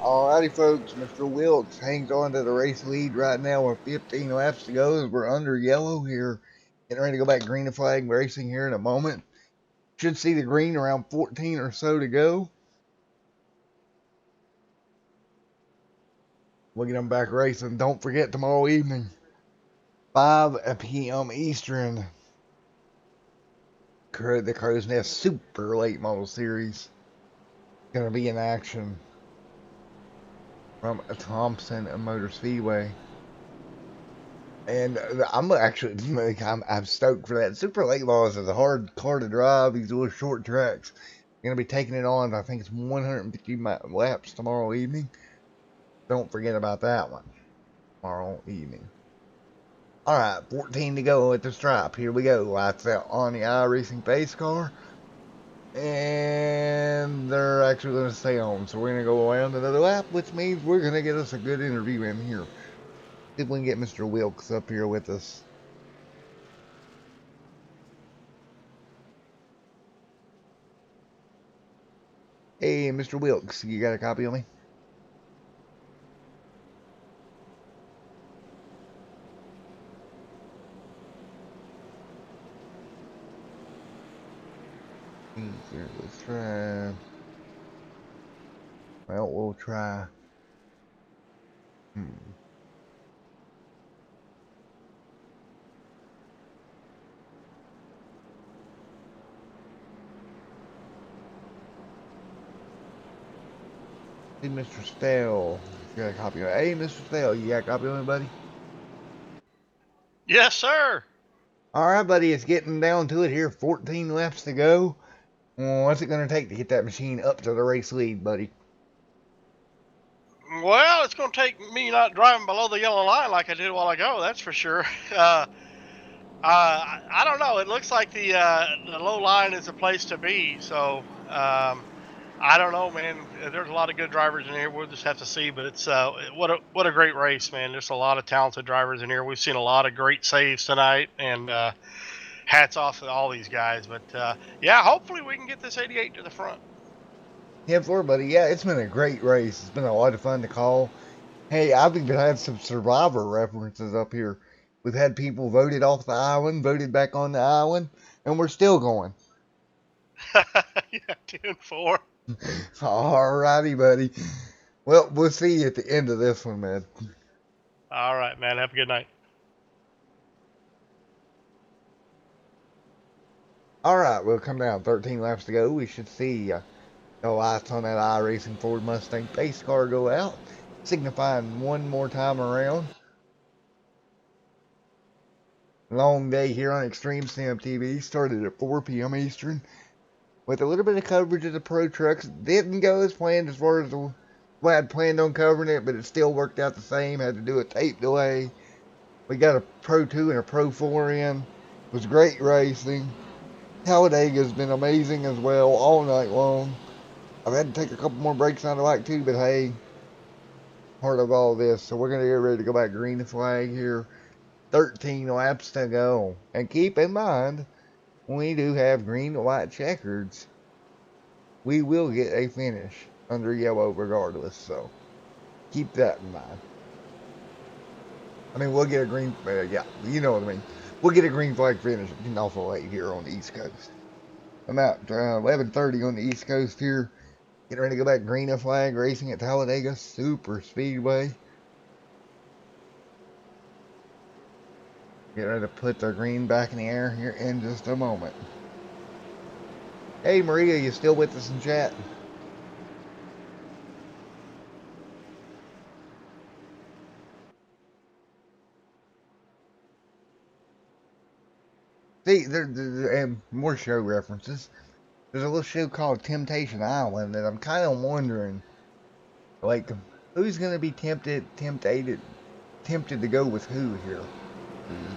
Alrighty, folks, Mr. Wilkes hangs on to the race lead right now with 15 laps to go as we're under yellow here. Getting ready to go back green to flag racing here in a moment. Should see the green around 14 or so to go. We'll get them back racing. Don't forget tomorrow evening, 5 p.m. Eastern, the Crowsnest Super Late Model Series going to be in action from Thompson Motor Speedway. And I'm actually, I'm stoked for that. Super Late Models is a hard car to drive. These little short tracks. Going to be taking it on, I think it's 150 laps tomorrow evening. Don't forget about that one tomorrow evening. Alright, 14 to go at the stripe. Here we go. Lights out on the iRacing pace car. And they're actually going to stay on. So we're going to go around another lap, which means we're going to get us a good interview in here. See if we can get Mr. Wilkes up here with us. Hey, Mr. Wilkes, you got a copy of me? Here, let's try. Well, we'll try. Hey, Mr. Stale, you got a copy of me? Hey, Mr. Stale, you got a copy of me, buddy? Yes, sir. All right, buddy, it's getting down to it here. 14 laps to go. What's it going to take to get that machine up to the race lead, buddy? Well, it's going to take me not driving below the yellow line like I did a while ago. That's for sure. I don't know. It looks like the low line is a place to be. So I don't know, man. There's a lot of good drivers in here. We'll just have to see. But it's what a great race, man. There's a lot of talented drivers in here. We've seen a lot of great saves tonight, and hats off to all these guys. But yeah, hopefully we can get this 88 to the front. 10-4, buddy. Yeah, it's been a great race. It's been a lot of fun to call. Hey, I've even had some Survivor references up here. We've had people voted off the island, voted back on the island, and we're still going. Yeah, 10-4. Alrighty, buddy. Well, we'll see you at the end of this one, man. All right, man. Have a good night. Alright, we'll come down. 13 laps to go. We should see the lights on that iRacing Ford Mustang pace car go out, signifying one more time around. Long day here on Extreme Sim TV. Started at 4 p.m. Eastern. With a little bit of coverage of the Pro Trucks. Didn't go as planned as far as the way I'd planned on covering it, but it still worked out the same. Had to do a tape delay. We got a Pro 2 and a Pro 4 in. It was great racing. Talladega's been amazing as well all night long. I've had to take a couple more breaks out of like too, but hey, part of all this. So we're going to get ready to go back green flag here. 13 laps to go. And keep in mind, we do have green and white checkers. We will get a finish under yellow regardless, so keep that in mind. I mean, we'll get a green, yeah, you know what I mean. We'll get a green flag finish awful late here on the East Coast. I'm at 11:30 on the East Coast here. Getting ready to go back green flag racing at Talladega Super Speedway. Get ready to put the green back in the air here in just a moment. Hey Maria, you still with us in chat? See, and more show references. There's a little show called Temptation Island that I'm kind of wondering, like, who's going to be tempted to go with who here?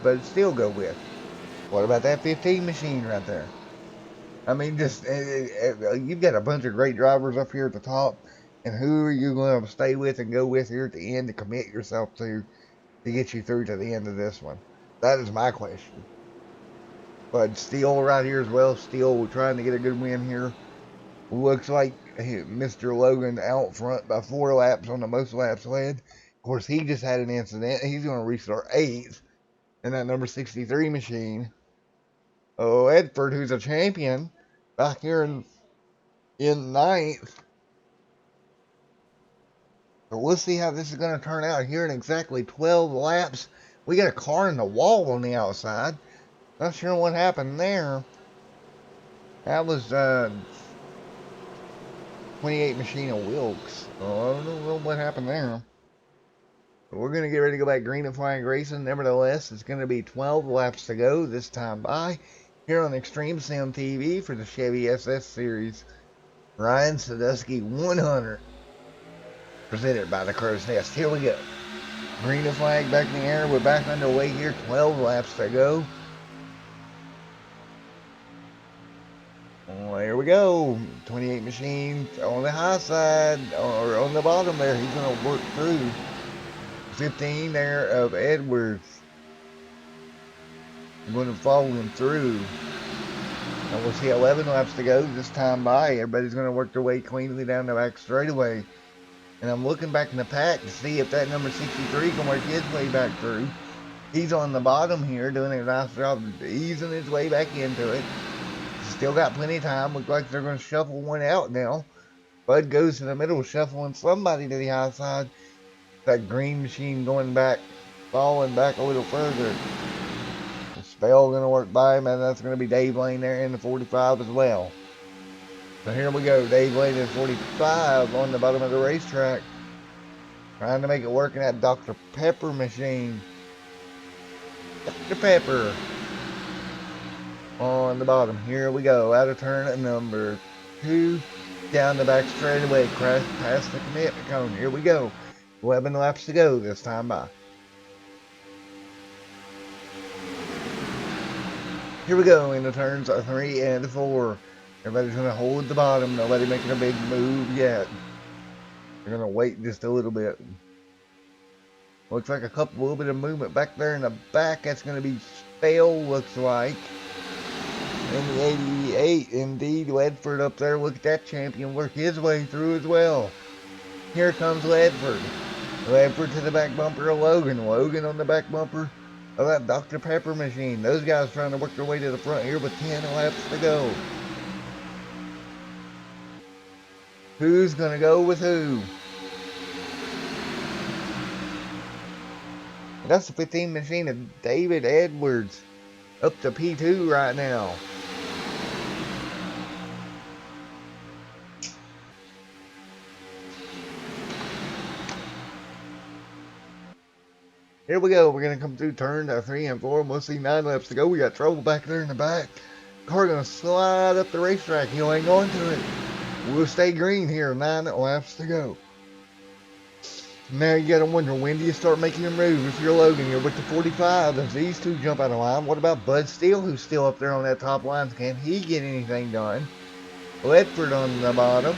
But still go with. What about that 15 machine right there? I mean, just, you've got a bunch of great drivers up here at the top, and who are you going to stay with and go with here at the end to commit yourself to get you through to the end of this one? That is my question. But Steele right here as well. Steele trying to get a good win here. Looks like Mr. Logan out front by 4 laps on the most laps led. Of course, he just had an incident. He's going to restart 8th in that number 63 machine. Oh, Edford, who's a champion, back here in 9th. So we'll see how this is going to turn out here in exactly 12 laps. We got a car in the wall on the outside. Not sure what happened there. That was 28 machine of Wilkes. Oh, I don't know what happened there. But we're going to get ready to go back green and flag racing. Nevertheless, it's going to be 12 laps to go this time by here on Extreme Sim TV for the Chevy SS Series. Ryan Sadusky 100. Presented by the Crowsnest. Here we go. Green and flag back in the air. We're back underway here. 12 laps to go. Well, here we go. 28 machine on the high side, or on the bottom there. He's going to work through. 15 there of Edwards. I'm going to follow him through. And we'll see 11 laps to go this time by. Everybody's going to work their way cleanly down the back straightaway. And I'm looking back in the pack to see if that number 63 can work his way back through. He's on the bottom here doing a nice job easing his way back into it. Still got plenty of time. Looks like they're going to shuffle one out now. Bud goes to the middle, shuffling somebody to the high side. That green machine going back, falling back a little further. The spell going to work by him, and that's going to be Dave Lane there in the 45 as well. So here we go. Dave Lane in 45 on the bottom of the racetrack. Trying to make it work in that Dr. Pepper machine. Dr. Pepper on the bottom. Here we go. Out of turn at number 2. Down the back straightaway. Crash past the commitment cone. Here we go. 11 laps to go this time by. Here we go in the turns 3 and 4. Everybody's going to hold the bottom. Nobody making a big move yet. They're going to wait just a little bit. Looks like a little bit of movement back there in the back. That's going to be Spell, looks like. In the 88, indeed, Ledford up there. Look at that champion work his way through as well. Here comes Ledford. Ledford to the back bumper of Logan. Logan on the back bumper of that Dr. Pepper machine. Those guys trying to work their way to the front here with 10 laps to go. Who's going to go with who? That's the 15 machine of David Edwards. Up to P2 right now. Here we go. We're going to come through turn 3 and 4. We'll see 9 laps to go. We got trouble back there in the back. Car going to slide up the racetrack. He'll hang on to it. We'll stay green here. 9 laps to go. Now you got to wonder, when do you start making a move? If you're Logan, you're with the 45. If these two jump out of line, what about Bud Steele, who's still up there on that top line? Can he get anything done? Ledford on the bottom.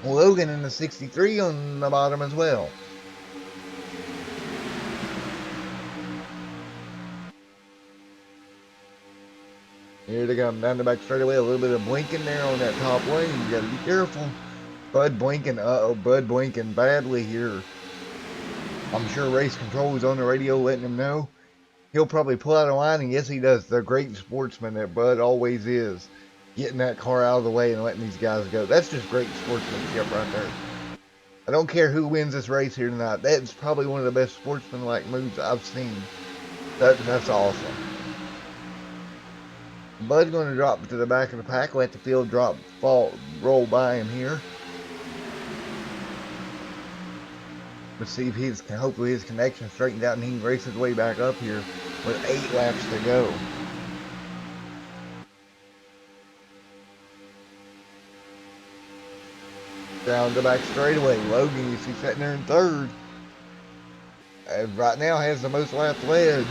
Logan in the 63 on the bottom as well. Here they come down the back straightaway. A little bit of blinking there on that top lane. You got to be careful. Bud blinking. Uh-oh, Bud blinking badly here. I'm sure race control is on the radio letting him know. He'll probably pull out of line, and yes, he does. The great sportsman that Bud always is. Getting that car out of the way and letting these guys go. That's just great sportsmanship right there. I don't care who wins this race here tonight. That's probably one of the best sportsmanlike moves I've seen. That's awesome. Bud's going to drop to the back of the pack. Let the field roll by him here. Let's see if hopefully his connection straightens out and he can race his way back up here with 8 laps to go. Down the back straightaway. Logan, you see, sitting there in 3rd. And right now has the most laps led.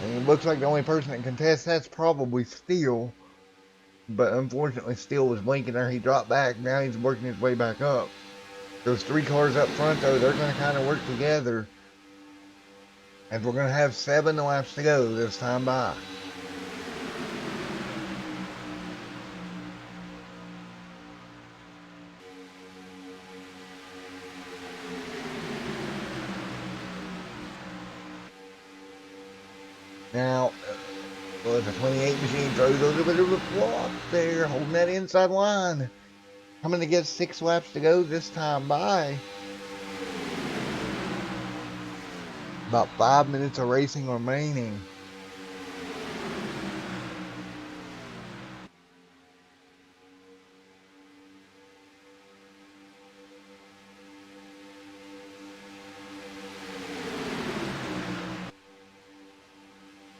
And it looks like the only person that contests that's probably Steele. But unfortunately, Steele was blinking there. He dropped back. Now he's working his way back up. Those 3 cars up front, though, they're going to kind of work together. And we're going to have 7 laps to go this time by. Now, well, the 28 machine throws a little bit of a block there, holding that inside line. Coming to get 6 laps to go this time by. About 5 minutes of racing remaining.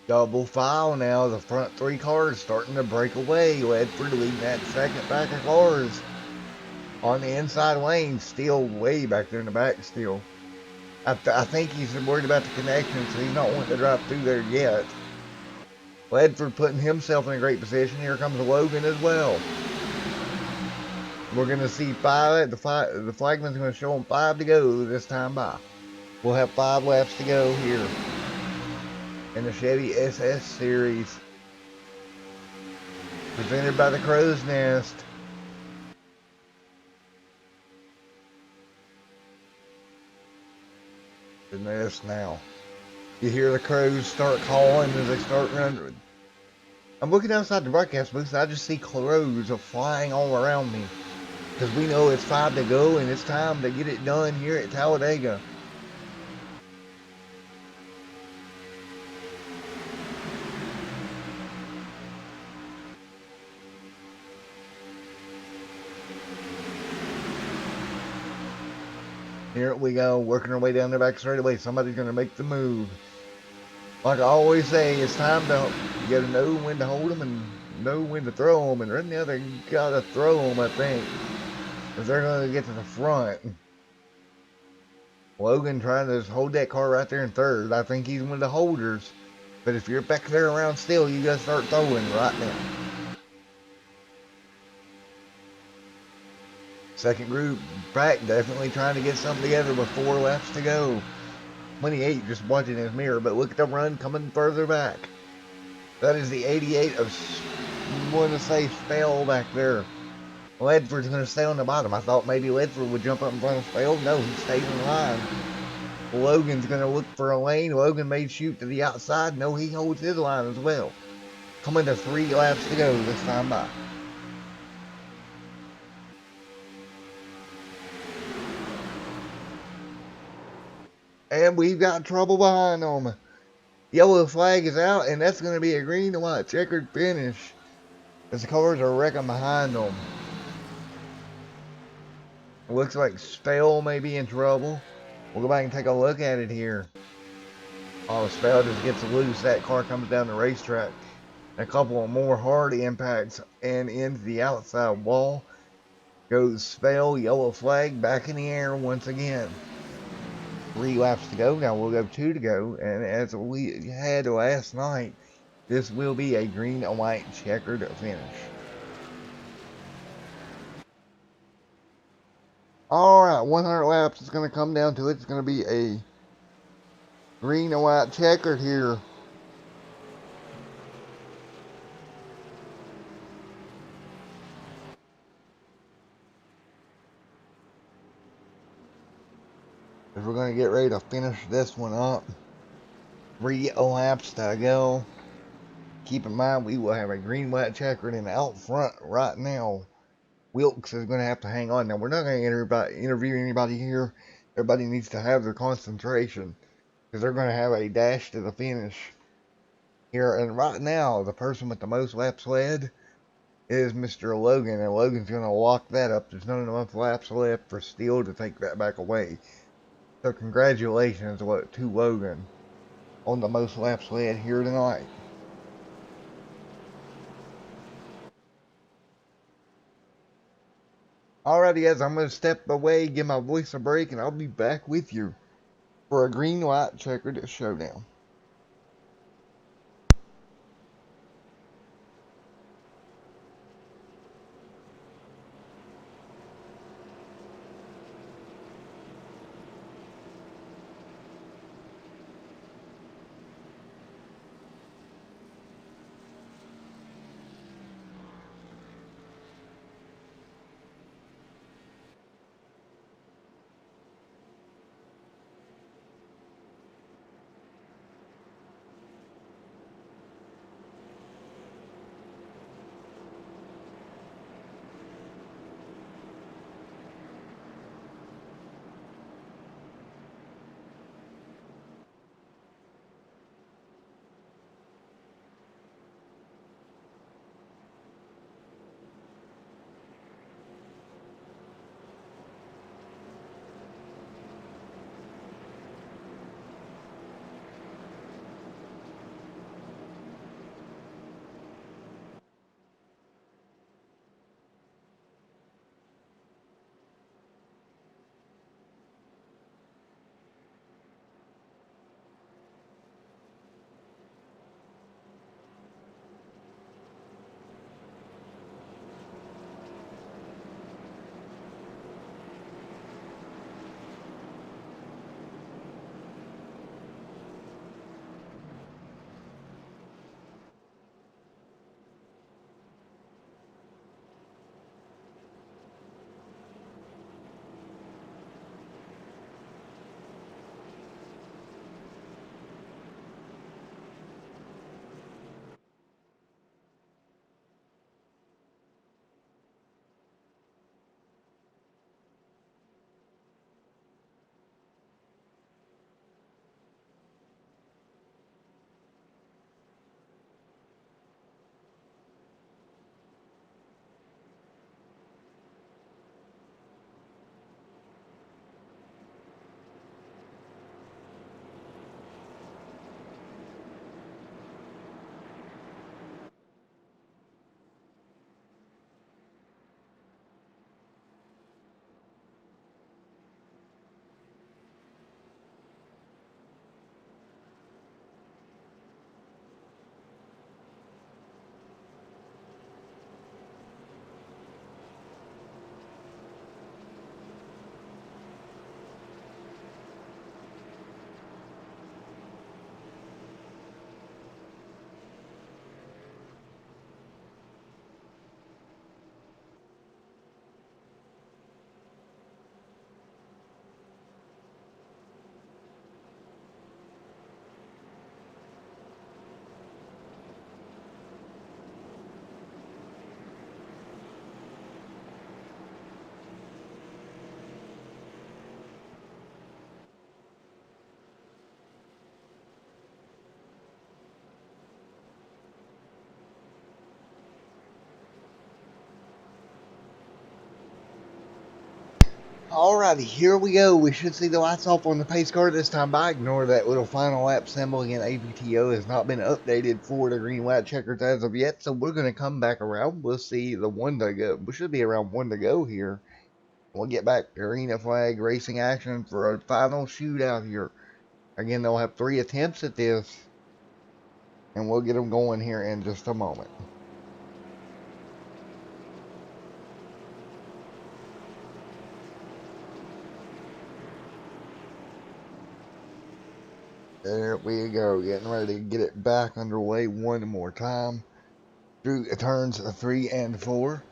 Double file now. The front 3 cars starting to break away. Ledford leading that second pack of cars. On the inside lane, still way back there in the back still. I think he's worried about the connection, so he's not wanting to drive through there yet. Ledford putting himself in a great position. Here comes Logan as well. We're going to see 5. The flagman's going to show him 5 to go this time by. We'll have 5 laps to go here in the Chevy SS Series. Presented by the Crowsnest. This now. You hear the crows start calling as they start running. I'm looking outside the broadcast booth and I just see crows are flying all around me. Because we know it's 5 to go and it's time to get it done here at Talladega. Here we go, working our way down the back straightaway. Somebody's going to make the move. Like I always say, it's time to, you gotta know when to hold them and know when to throw them. And right now they gotta throw them, I think, if they're gonna get to the front. Logan trying to hold that car right there in third. I think he's one of the holders. But if you're back there around still, you gotta start throwing right now. Second group back, definitely trying to get something together with 4 laps to go. 28 just watching his mirror, but look at the run coming further back. That is the 88 of, I want to say, Spell back there. Ledford's going to stay on the bottom. I thought maybe Ledford would jump up in front of Spell. No, he stayed in line. Logan's going to look for a lane. Logan may shoot to the outside. No, he holds his line as well. Coming to 3 laps to go this time by. And we've got trouble behind them. Yellow flag is out, and that's going to be a green and white checkered finish as the cars are wrecking behind them. It looks like Spell may be in trouble. We'll go back and take a look at it here. Oh, Spell just gets loose. That car comes down the racetrack. A couple of more hard impacts and into the outside wall. Goes Spell, yellow flag, back in the air once again. 3 laps to go. Now we'll go 2 to go. And as we had last night, this will be a green and white checkered finish. Alright, 100 laps is going to come down to it. It's going to be a green and white checkered here. If we're going to get ready to finish this one up. 3 laps to go. Keep in mind, we will have a green, white checkered, and out front right now, Wilkes is going to have to hang on. Now, we're not going to interview anybody here. Everybody needs to have their concentration because they're going to have a dash to the finish here. And right now, the person with the most laps led is Mr. Logan, and Logan's going to lock that up. There's not enough laps left for Steele to take that back away. So, congratulations to Logan on the most laps led here tonight. Alrighty guys, I'm going to step away, give my voice a break, and I'll be back with you for a green-white checkered showdown. Alrighty, here we go. We should see the lights off on the pace car this time. By ignore that little final lap symbol again. APTO has not been updated for the green white checkers as of yet, so we're going to come back around. We'll see the one to go. We should be around one to go here. We'll get back to arena flag racing action for a final shootout here. Again, they'll have 3 attempts at this, and we'll get them going here in just a moment. There we go, getting ready to get it back underway one more time. Through turns 3 and 4.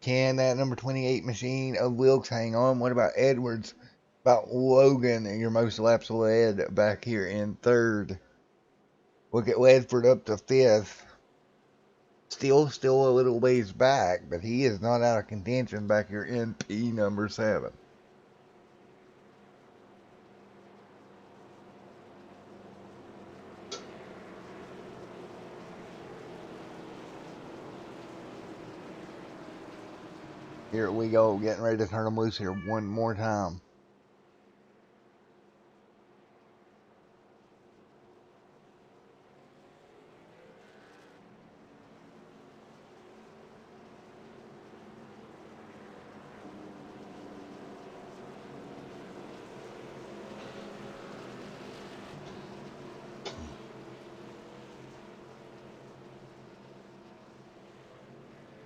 Can that number 28 machine of Wilkes hang on? What about Edwards? About Logan, your most laps led back here in 3rd. Look at Ledford up to 5th. Still a little ways back, but he is not out of contention back here in P number 7. Here we go, getting ready to turn them loose here one more time.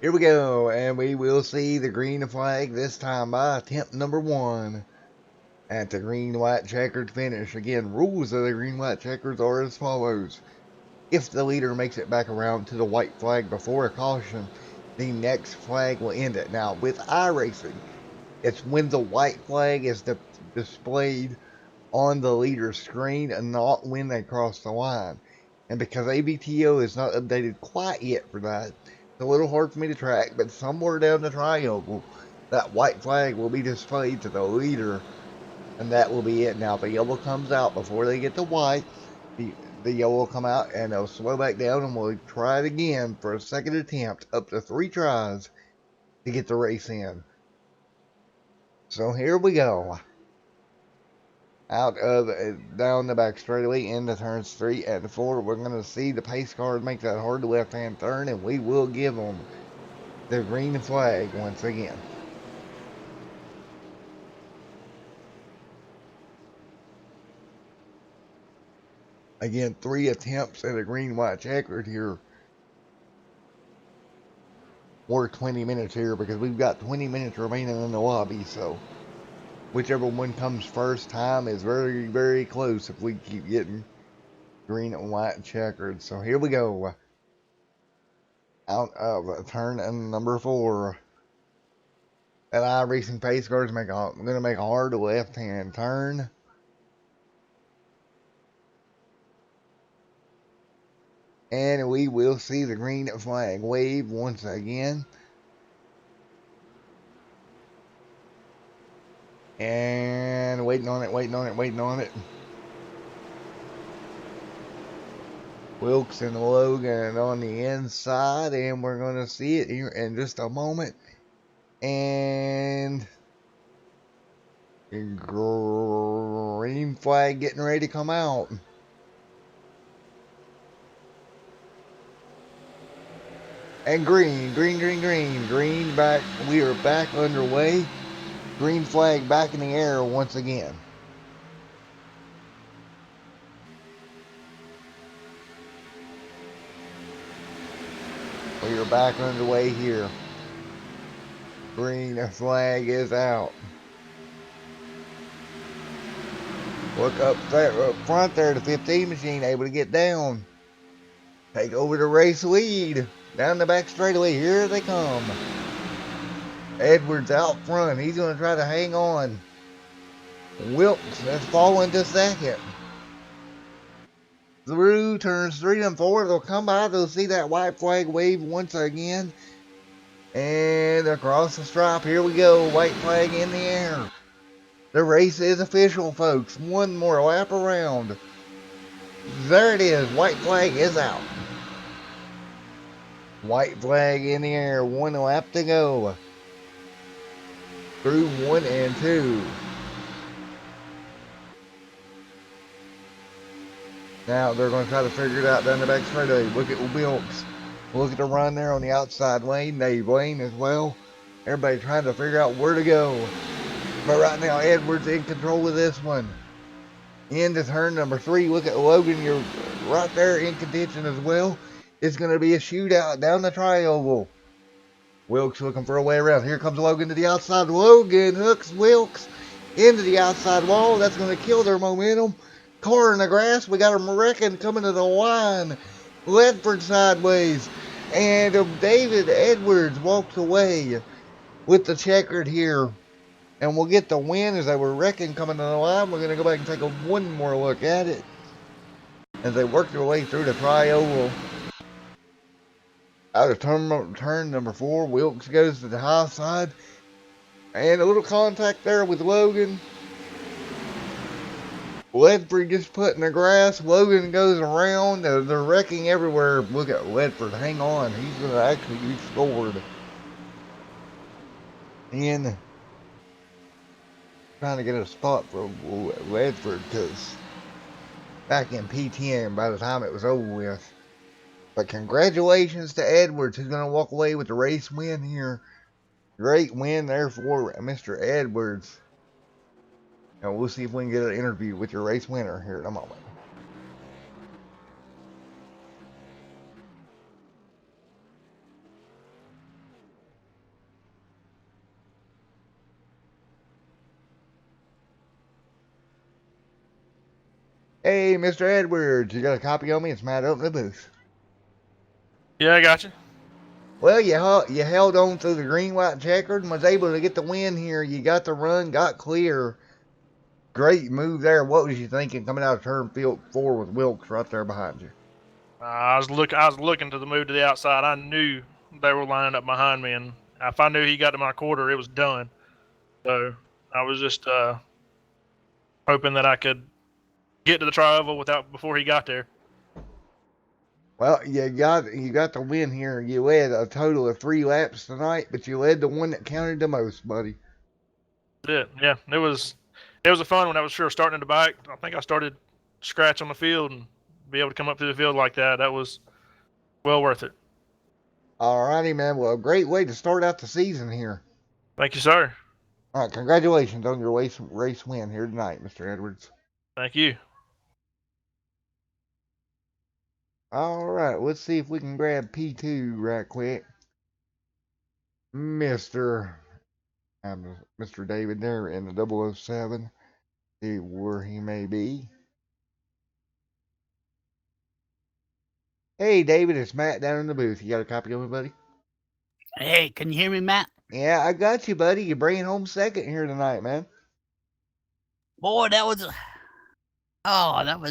Here we go, and we will see the green flag this time by attempt number 1 at the green-white checkered finish. Again, rules of the green-white checkers are as follows. If the leader makes it back around to the white flag before a caution, the next flag will end it. Now, with iRacing, it's when the white flag is displayed on the leader's screen and not when they cross the line. And because ABTO is not updated quite yet for that, it's a little hard for me to track, but somewhere down the triangle, that white flag will be displayed to the leader, and that will be it. Now, if the yellow comes out before they get to white, the yellow will come out, and they'll slow back down, and we'll try it again for a second attempt, up to 3 tries to get the race in. So here we go. Out of down the back straightaway into turns 3 and 4. We're going to see the pace cars make that hard left-hand turn, and we will give them the green flag once again. Again, 3 attempts at a green-white checkered here. Or 20 minutes here, because we've got 20 minutes remaining in the lobby, so whichever one comes first, time is very, very close if we keep getting green and white checkered. So here we go. Out of turn number 4. That iRacing pace car is going to make a hard left-hand turn. And we will see the green flag wave once again. And waiting on it. Wilkes and Logan on the inside, and we're going to see it here in just a moment. And green flag getting ready to come out. And green back. We are back underway. Green flag back in the air once again. We are back underway here. Green flag is out. Look up there, up front there, the 15 machine able to get down. Take over the race lead. Down the back straightaway, here they come. Edwards out front, he's going to try to hang on. Wilkes has fallen to second. Through turns 3 and 4, they'll come by, they'll see that white flag wave once again. And across the stripe, here we go, white flag in the air. The race is official, folks. One more lap around. There it is. White flag is out. White flag in the air. One lap to go. Through 1 and 2. Now they're going to try to figure it out down the back straightaway. Look at Wilkes. Look at the run there on the outside lane. Dave Lane as well. Everybody trying to figure out where to go. But right now, Edwards in control of this one. Into turn number 3. Look at Logan. You're right there in contention as well. It's going to be a shootout down the triangle. Wilkes looking for a way around. Here comes Logan to the outside. Logan hooks Wilkes into the outside wall. That's going to kill their momentum. Car in the grass. We got a wrecking coming to the line. Ledford sideways. And David Edwards walks away with the checkered here. And we'll get the win as they were wrecking coming to the line. We're going to go back and take one more look at it as they work their way through the tri-oval. Out of turn number 4, Wilkes goes to the high side. And a little contact there with Logan. Ledford gets put in the grass. Logan goes around. They're wrecking everywhere. Look at Ledford. Hang on. He's going to actually be scored. And trying to get a spot for Ledford because back in P10 by the time it was over with. But congratulations to Edwards, who's going to walk away with the race win here. Great win there for Mr. Edwards. And we'll see if we can get an interview with your race winner here in a moment. Hey, Mr. Edwards, you got a copy on me? It's Matt up in the booth. Yeah, I got you. Well, you held on through the green, white, checkered and was able to get the win here. You got the run, got clear. Great move there. What was you thinking coming out of turn 4 with Wilkes right there behind you? I was looking to the move to the outside. I knew they were lining up behind me, and if I knew he got to my quarter, it was done. So I was just hoping that I could get to the tri-oval before he got there. Well, you got the win here. You led a total of 3 laps tonight, but you led the one that counted the most, buddy. That's it. Yeah, it was a fun one. I was sure starting in the back. I think I started scratch on the field and be able to come up through the field like that. That was well worth it. Alrighty, man. Well, a great way to start out the season here. Thank you, sir. All right, congratulations on your race win here tonight, Mr. Edwards. Thank you. All right, let's see if we can grab P2 right quick. Mr. David there in the 007. See where he may be. Hey, David, it's Matt down in the booth. You got a copy of me, buddy? Hey, can you hear me, Matt? Yeah, I got you, buddy. You're bringing home second here tonight, man. Boy, that was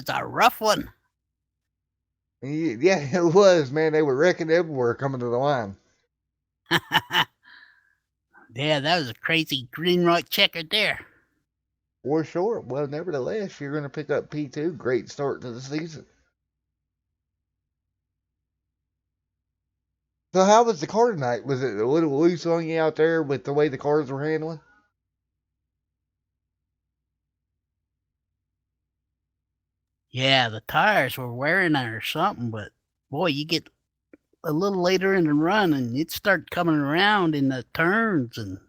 a rough one. Yeah, it was, man. They were wrecking everywhere coming to the line. Yeah, that was a crazy green right checker there. For sure. Well, nevertheless, you're going to pick up P2. Great start to the season. So how was the car tonight? Was it a little loose on you out there with the way the cars were handling? Yeah, the tires were wearing or something, but boy, you get a little later in the run and it started coming around in the turns, and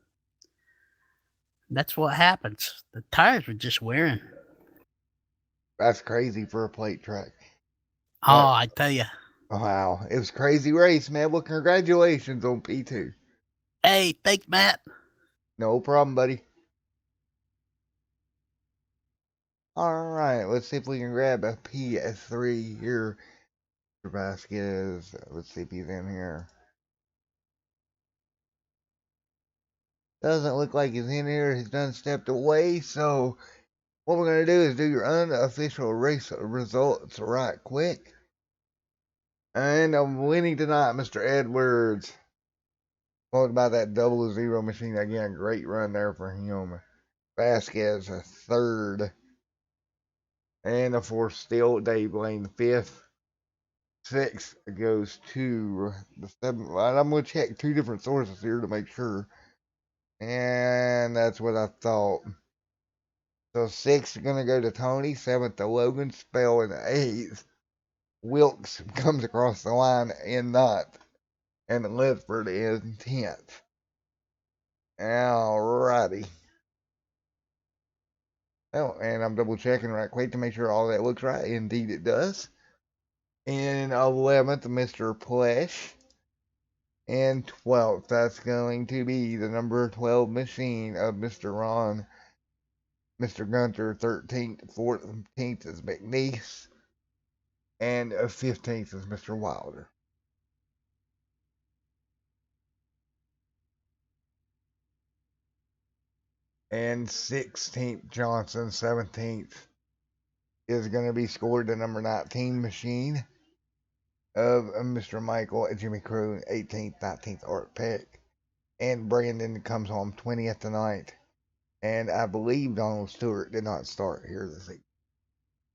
that's what happens. The tires were just wearing. That's crazy for a plate track. Oh, I tell you. Wow, it was a crazy race, man. Well, congratulations on P2. Hey, thanks, Matt. No problem, buddy. All right, let's see if we can grab a PS3 here. Vasquez, let's see if he's in here. Doesn't look like he's in here. He's done stepped away. So what we're going to do is do your unofficial race results right quick. And I'm winning tonight, Mr. Edwards. Talking about that 0-0 machine again. Great run there for him. Vasquez a third. And the fourth still Dave Lane, the fifth. Sixth goes to the seventh line. I'm going to check two different sources here to make sure. And that's what I thought. So sixth is going to go to Tony. Seventh to Logan Spell. And eighth, Wilkes comes across the line in ninth. And Lisford is 10th. Alrighty. Oh, and I'm double checking right quick to make sure all that looks right. Indeed it does. In 11th, Mr. Plesh. And 12th, that's going to be the number 12 machine of Mr. Ron. Mr. Gunter, 13th. 14th is McNeese. And 15th is Mr. Wilder. And 16th, Johnson. 17th is going to be scored the number 19 machine of Mr. Michael Jimmy Crew. 18th, 19th, Art Peck. And Brandon comes home 20th tonight. And I believe Donald Stewart did not start here this evening.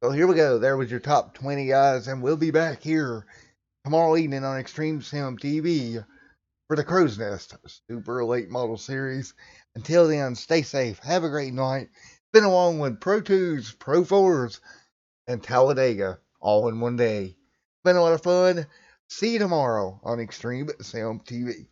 So here we go. There was your top 20 guys, and we'll be back here tomorrow evening on Extreme Sim TV for the Crowsnest Super Late Model Series. Until then, stay safe. Have a great night. Been along with Pro 2s, Pro 4s, and Talladega all in one day. Been a lot of fun. See you tomorrow on Extreme Sim TV.